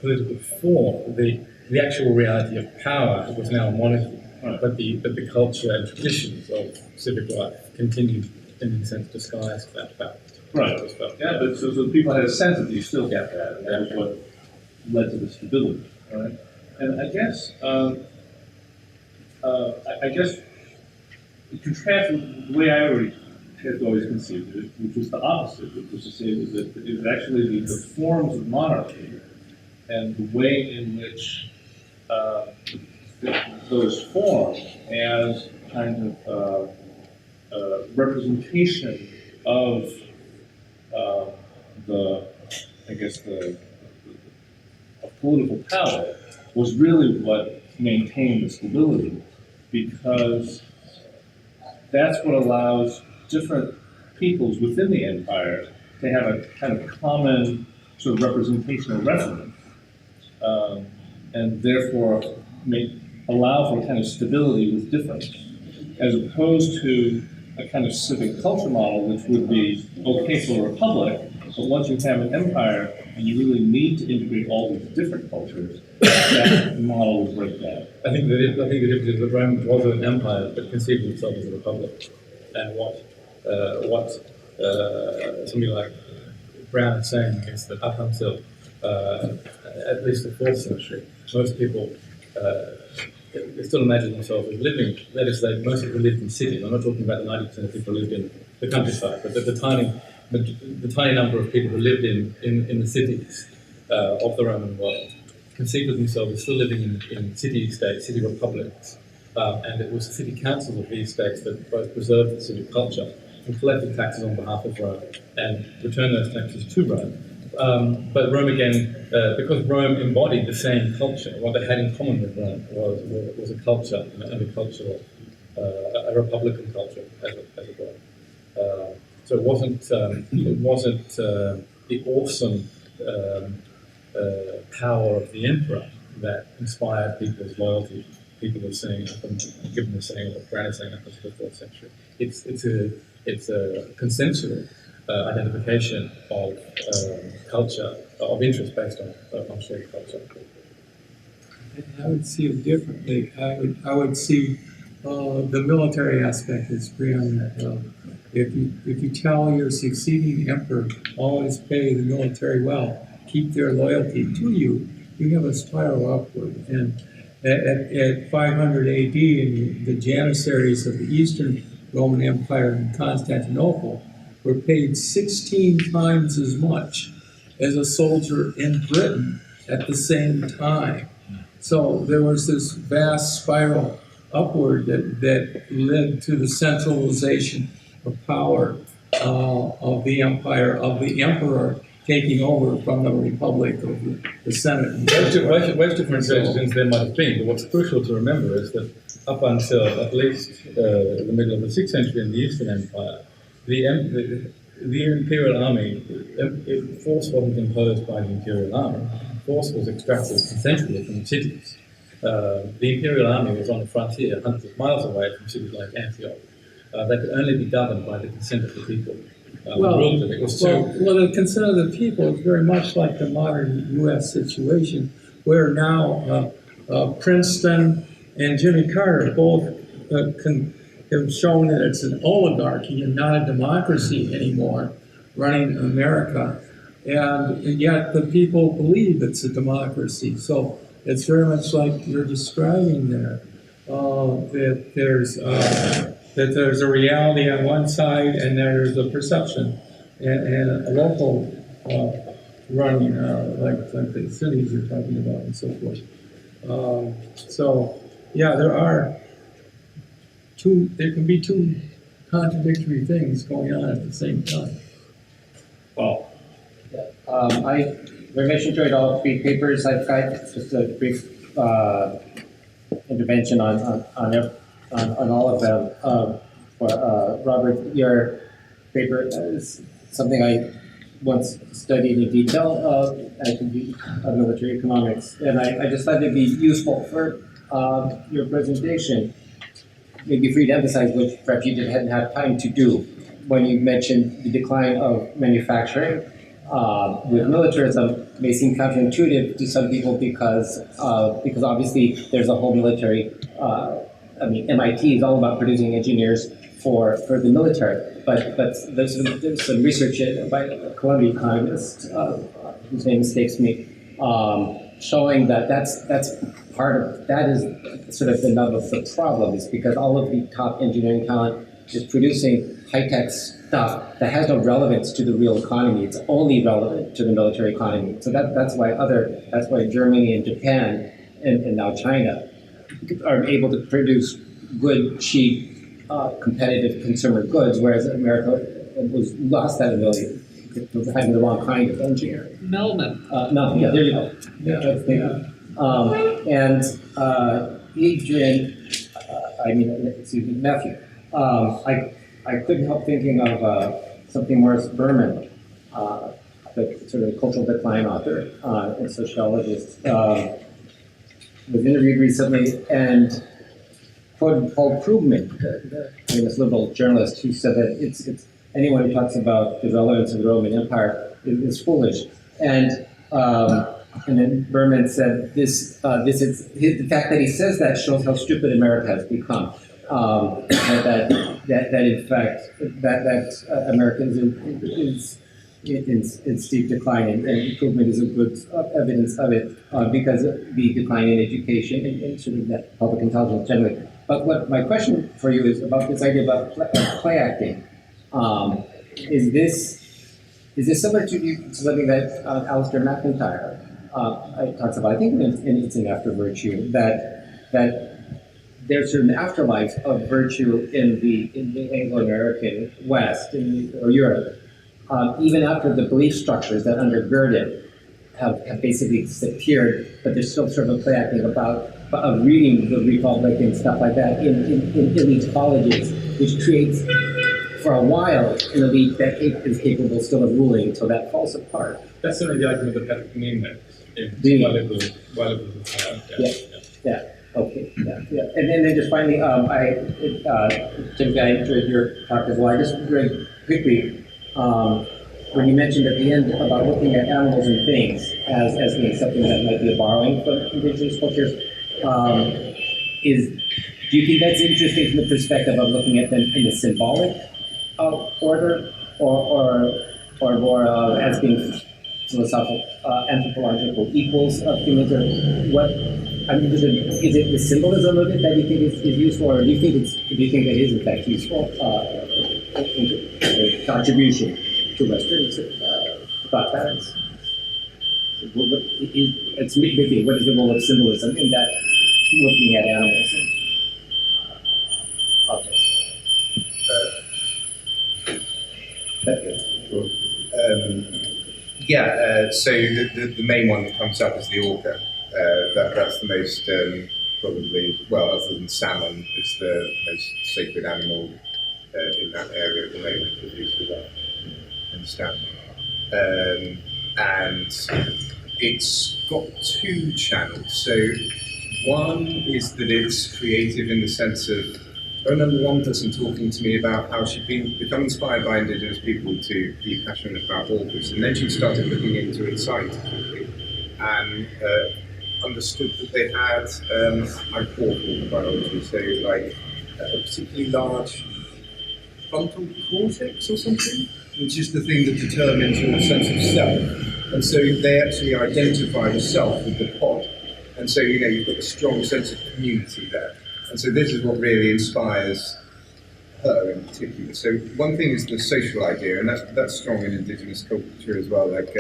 political form, the actual reality of power was now a monarchy, right. but the culture and traditions of civic life continued in a sense disguised that fact. Right. Yeah, but so people had a sense that you still get that, and that was what led to the stability, right? And I guess it contrasts with the way I had always conceived it, which was the opposite, which was to say that it was actually the forms of monarchy and the way in which those form as kind of representation of of political power was really what maintained the stability, because that's what allows different peoples within the empire to have a kind of common sort of representational reference, and therefore allow for a kind of stability with difference, as opposed to a kind of civic culture model, which would be okay for a republic, but once you have an empire and you really need to integrate all these different cultures, that model would break down. I think the difference is that Rome was an empire, but conceived itself as a republic. And what somebody like Brown is saying is that up until at least the 4th century, most people still imagine themselves as living, that is, most people lived in cities. I'm not talking about the 90% of people who lived in the countryside, but the tiny number of people who lived in the cities of the Roman world conceived of themselves as still living in city-states, city republics. And it was the city councils of these states that both preserved the civic culture and collected taxes on behalf of Rome and returned those taxes to Rome. But Rome again, because Rome embodied the same culture, what they had in common with Rome was a culture, and a cultural, a republican culture, as it were. So it wasn't the awesome power of the emperor that inspired people's loyalty. People are saying, given the saying, what Brown is saying up until the 4th century. It's a consensual identification of culture, of interest based on shared culture. I would see it differently. I would see the military aspect as Brian. If you tell your succeeding emperor, always pay the military well, keep their loyalty to you, you have a spiral upward. And at 500 AD, the Janissaries of the Eastern Roman Empire in Constantinople were paid 16 times as much as a soldier in Britain at the same time. So there was this vast spiral upward that led to the centralization of power of the empire, of the emperor taking over from the republic of the Senate. Most different traditions there might have been, but what's crucial to remember is that up until at least the middle of the 6th century in the Eastern Empire, the imperial army, force wasn't imposed by the imperial army. Force was extracted centrally from cities. The imperial army was on the frontier, hundreds of miles away from cities like Antioch. They could only be governed by the consent of the people. The consent of the people is very much like the modern U.S. situation, where now Princeton and Jimmy Carter both have shown that it's an oligarchy and not a democracy anymore running America. And yet the people believe it's a democracy. So it's very much like you're describing there, that there's a reality on one side and there's a perception and a local running, like the cities you're talking about and so forth. There can be two contradictory things going on at the same time. Well, I very much enjoyed all 3 papers. I've got just a brief intervention on all of them. Robert, your paper is something I once studied in detail at the military economics, and I just thought it'd be useful for your presentation, maybe for you to emphasize, which perhaps you hadn't had time to do, when you mentioned the decline of manufacturing. With militarism may seem counterintuitive to some people because obviously there's a whole military. MIT is all about producing engineers for the military, but there's some research by a Columbia economist whose name escapes me showing that that's part of, that is sort of the nub of the problem, is because all of the top engineering talent is producing high-tech stuff that has no relevance to the real economy. It's only relevant to the military economy. So that's why Germany and Japan and now China are able to produce good, cheap, competitive consumer goods, whereas America lost that ability. It was having the wrong kind of engineering. Melman. No, yeah, there you go. And Adrian, excuse me, Matthew. I couldn't help thinking of something Morris Berman, the sort of cultural decline author and sociologist, was interviewed recently and quoted Paul Krugman, the famous liberal journalist, who said that it's anyone who talks about the relevance of the Roman Empire is foolish. And then Berman said this is the fact that he says that shows how stupid America has become. That in fact that America is in steep decline, and improvement is a good evidence of it because of the decline in education and sort of that public intelligence generally. But what my question for you is about this idea about play acting. Is this similar to something that Alistair McIntyre talks about? I think it's in After Virtue that there's certain afterlife of virtue in the Anglo-American West or Europe, even after the belief structures that undergird it have basically disappeared, but there's still sort of a play acting of reading the Republic and stuff like that in elite colleges, which creates, for a while, an elite that is capable still of ruling until that falls apart. That's certainly the argument that Patrick Meehan makes. Yeah. Okay. Yeah. And then just finally, Tim, I enjoyed your talk as well. I just very quickly, when you mentioned at the end about looking at animals and things as being something that might be a borrowing from indigenous cultures, do you think that's interesting from the perspective of looking at them in a symbolic order, or more as being philosophical, anthropological equals of humans, or what? I mean, is it the symbolism of it that you think is useful, or do you think that is in fact useful contribution to Western thought patterns? It's maybe what is the role of symbolism in that looking at animals and objects? So the main one that comes up is the orca. That's the most probably, well, other than salmon, it's the most sacred animal in that area at the moment, at least as I understand. And it's got two channels. So one is that it's creative in the sense of, I remember one person talking to me about how she'd become inspired by indigenous people to be passionate about orcas, and then she started looking into it scientifically and understood that they had hyporchal biology, so like a particularly large frontal cortex or something, which is the thing that determines your sense of self. And so they actually identify the self with the pod. And so, you've got a strong sense of community there. And so this is what really inspires her in particular. So one thing is the social idea, and that's strong in indigenous culture as well, like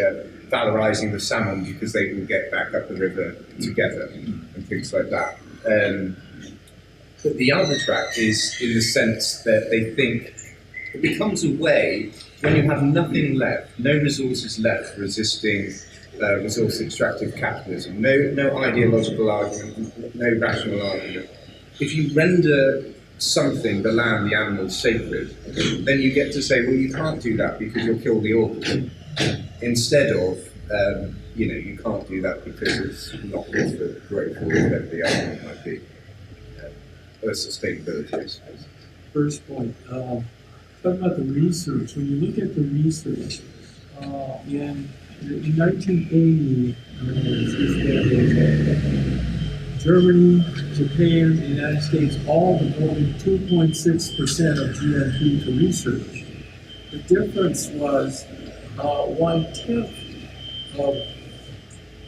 valorizing the salmon because they will get back up the river together and things like that. But the other track is in the sense that they think it becomes a way when you have nothing left, no resources left resisting resource extractive capitalism, no ideological argument, no rational argument. If you render something, the land, the animal, sacred, then you get to say, well, you can't do that because you'll kill the orchid. Instead of, you can't do that because it's not good for growth, or whatever the argument might be. Or sustainability, I suppose. First point, talk about the research. When you look at the research, in 1980, Germany, Japan, the United States all devoted 2.6% of GNP to research. The difference was 1/10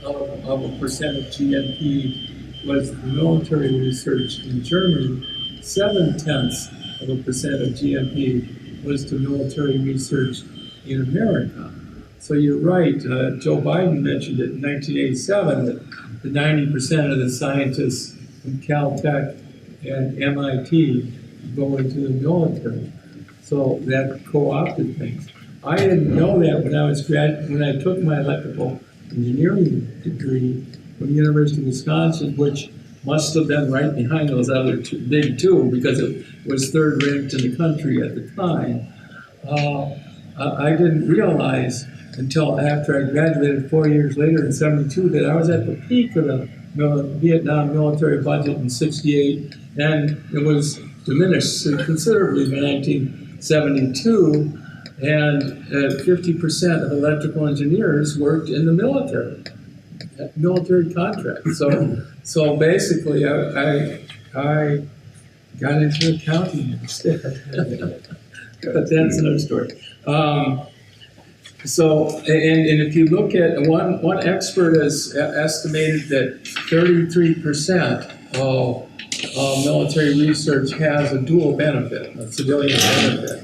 of a percent of GNP was military research in Germany. 0.7% of a percent of GNP was to military research in America. So you're right, Joe Biden mentioned it in 1987, that the 90% of the scientists from Caltech and MIT go into the military. So that co-opted things. I didn't know that when I took my electrical engineering degree from the University of Wisconsin, which must have been right behind those other big two, because it was third ranked in the country at the time. I didn't realize until after I graduated 4 years later in '72 that I was at the peak of the Vietnam military budget in '68, and it was diminished considerably by 1972, and 50% of electrical engineers worked in the military contract. So basically, I got into accounting instead. But that's another story. And if you look at one expert has estimated that 33% of military research has a dual benefit, a civilian benefit.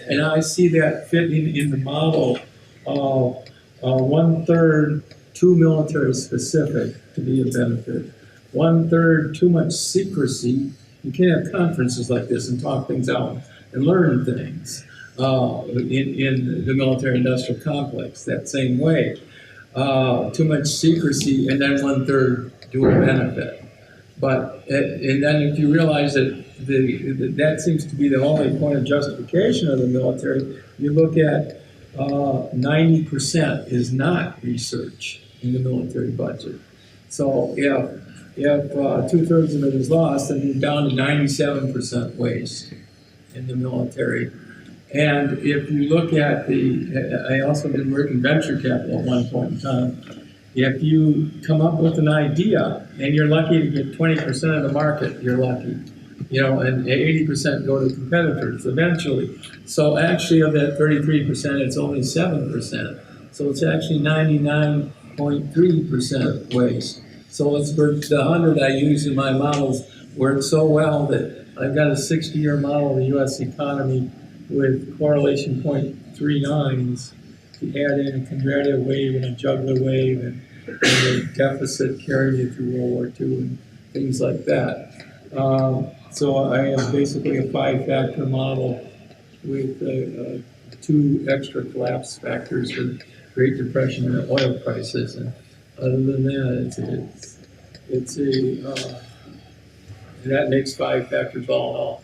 And I see that fitting in the model of 1/3 too military specific to be a benefit, 1/3 too much secrecy. You can't have conferences like this and talk things out and learn things in the military-industrial complex that same way. Too much secrecy, and then 1/3 dual benefit. But and then if you realize that that seems to be the only point of justification of the military, you look at 90% is not research in the military budget. So if 2/3 of it is lost, then you're down to 97% waste in the military. And if you look at I also did work in venture capital at one point in time. If you come up with an idea and you're lucky to get 20% of the market, you're lucky. And 80% go to competitors eventually. So actually of that 33%, it's only 7%. So it's actually 99.3% waste. So it's for the 100 I use in my models work so well that I've got a 60-year model of the U.S. economy with correlation 0.39s to add in a convertive wave and a juggler wave and a deficit carrying you through World War II and things like that. So I am basically a 5-factor model with 2 extra collapse factors for Great Depression and oil prices. And other than that, that makes 5 factors all in all.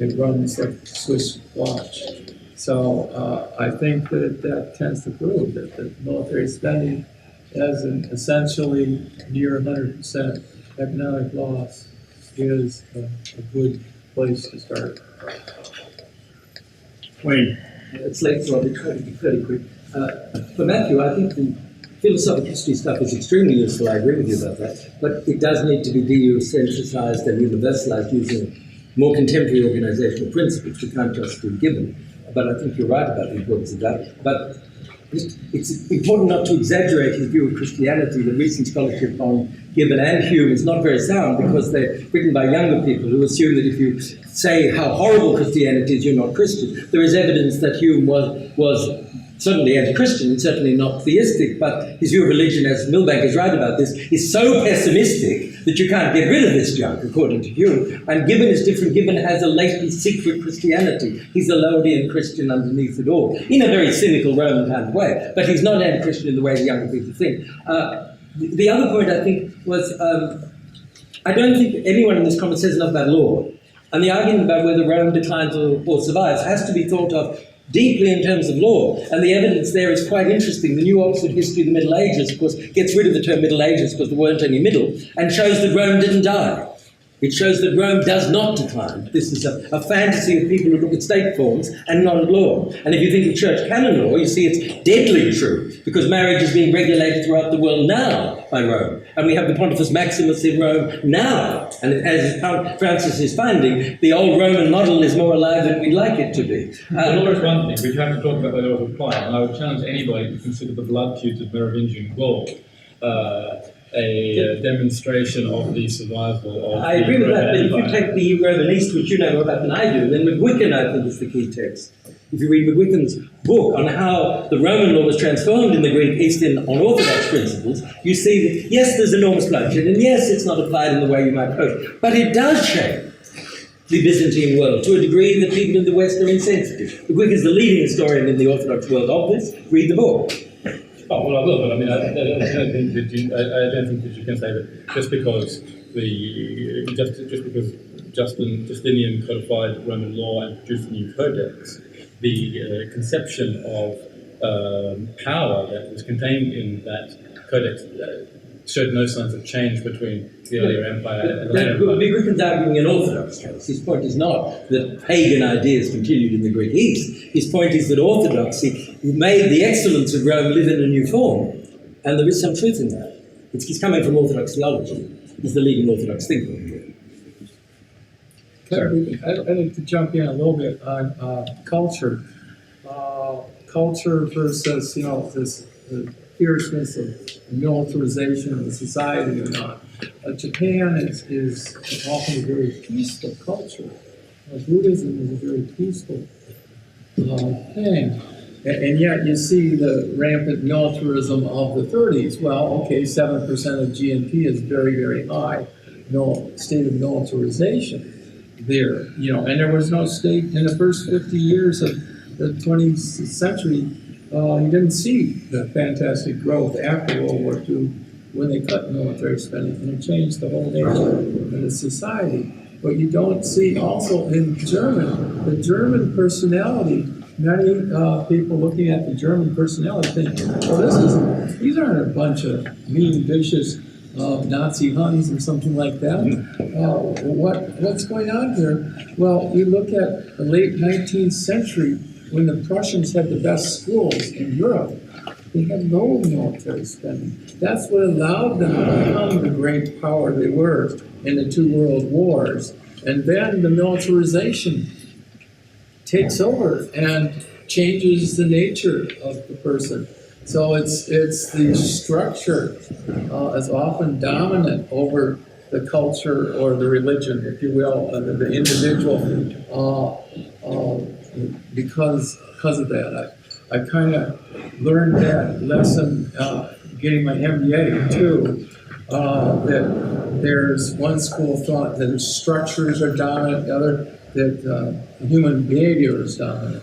It runs like Swiss watch. So I think that tends to prove that the military spending has an essentially near 100% economic loss is a good place to start. Wayne. It's late, so I'll be trying to be fairly quick. For Matthew, I think the philosophical history stuff is extremely useful. I agree with you about that. But it does need to be de-centralized and universalized using more contemporary organizational principles. We can't just do Gibbon. But I think you're right about the importance of that. But it's important not to exaggerate his view of Christianity. The recent scholarship on Gibbon and Hume is not very sound because they're written by younger people who assume that if you say how horrible Christianity is, you're not Christian. There is evidence that Hume was certainly anti-Christian and certainly not theistic, but his view of religion, as Milbank is right about this, is so pessimistic that you can't get rid of this junk, according to Hume. And Gibbon is different. Gibbon has a latent secret Christianity. He's a Lodian Christian underneath it all, in a very cynical Roman kind of way, but he's not anti-Christian in the way the younger people think. The other point, I think, was I don't think anyone in this comment says enough about law. And the argument about whether Rome declines or survives has to be thought of deeply in terms of law, and the evidence there is quite interesting. The New Oxford History of the Middle Ages, of course, gets rid of the term Middle Ages because there weren't any middle, and shows that Rome didn't die. It shows that Rome does not decline. This is a fantasy of people who look at state forms and not at law. And if you think of church canon law, you see it's deadly true, because marriage is being regulated throughout the world now by Rome. And we have the Pontifex Maximus in Rome now. And as Francis is finding, the old Roman model is more alive than we'd like it to be. Law is one thing, but you have to talk about the law of apply. And I would challenge anybody to consider the blood feud of Merovingian law a demonstration of the survival of. I agree with that, but if you take the Roman East, which you know more about than I do, then McGuicken, I think, is the key text. If you read McGuicken's book on how the Roman law was transformed in the Greek East on Orthodox principles, you see that, yes, there's enormous bloodshed, and yes, it's not applied in the way you might hope, but it does shape the Byzantine world to a degree that people in the West are insensitive. McGuicken's the leading historian in the Orthodox world of this. Read the book. Oh, well, I will, but I mean, I don't think that you can say that just because Justinian codified Roman law and produced a new codex, the conception of power that was contained in that codex showed no signs of change between the earlier empire and the later empire. McGuicken's arguing an Orthodox case. His point is not that pagan ideas continued in the Greek East. His point is that Orthodoxy made the excellence of Rome live in a new form. And there is some truth in that. It's coming from Orthodox theology. He's the leading Orthodox thinker. I'd like to jump in a little bit on culture. Culture versus, this fierceness of militarization of the society or not. Japan is often a very peaceful culture. Buddhism is a very peaceful thing. And yet you see the rampant militarism of the 30s. Well, okay, 7% of GNP is very, very high. No state of militarization there, and there was no state in the first 50 years of the 20th century. You didn't see the fantastic growth after World War II when they cut military spending, and it changed the whole nature of the society. But you don't see also in the German personality. Many people looking at the German personality think, well, these aren't a bunch of mean, vicious Nazi Huns or something like that. What's going on here? Well, you look at the late 19th century when the Prussians had the best schools in Europe. They had low military spending. That's what allowed them to become the great power they were in the two world wars. And then the militarization takes over and changes the nature of the person. So it's the structure is often dominant over the culture or the religion, if you will, the individual. Because of that, I kind of learned that lesson getting my MBA too. That there's one school of thought that structures are dominant, the other that human behavior is dominant.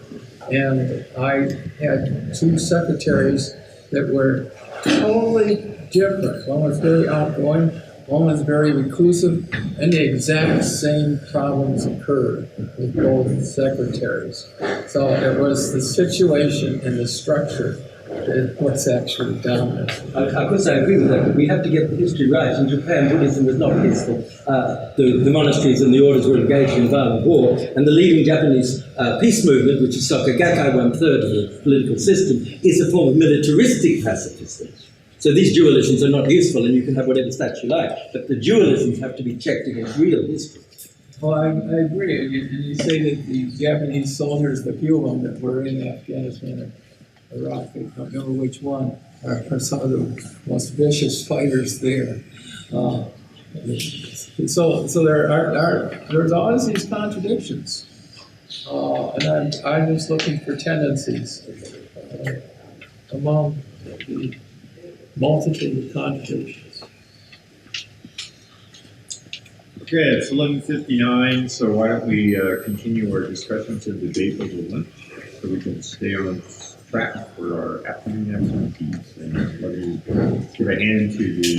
And I had two secretaries that were totally different. One was very outgoing, one was very reclusive, and the exact same problems occurred with both secretaries. So it was the situation and the structure that was actually dominant. Of course, I agree with that, but we have to get the history right. In Japan, Buddhism was not peaceful. The monasteries and the orders were engaged in violent war, and the leading Japanese peace movement, which is Soka Gakkai, 1/3 of the political system, is a form of militaristic pacifism. So these dualisms are not useful, and you can have whatever stats you like, but the dualisms have to be checked against real history. Well, I agree. You say that the Japanese soldiers, the few of them that were in Afghanistan or Iraq, I don't remember which one, are some of the most vicious fighters there. So there's always these contradictions, and I'm just looking for tendencies among the multitude of contradictions. Okay, it's 11:59, so why don't we continue our discussions and debate over lunch so we can stay on track for our afternoon activities. And let me give a hand to the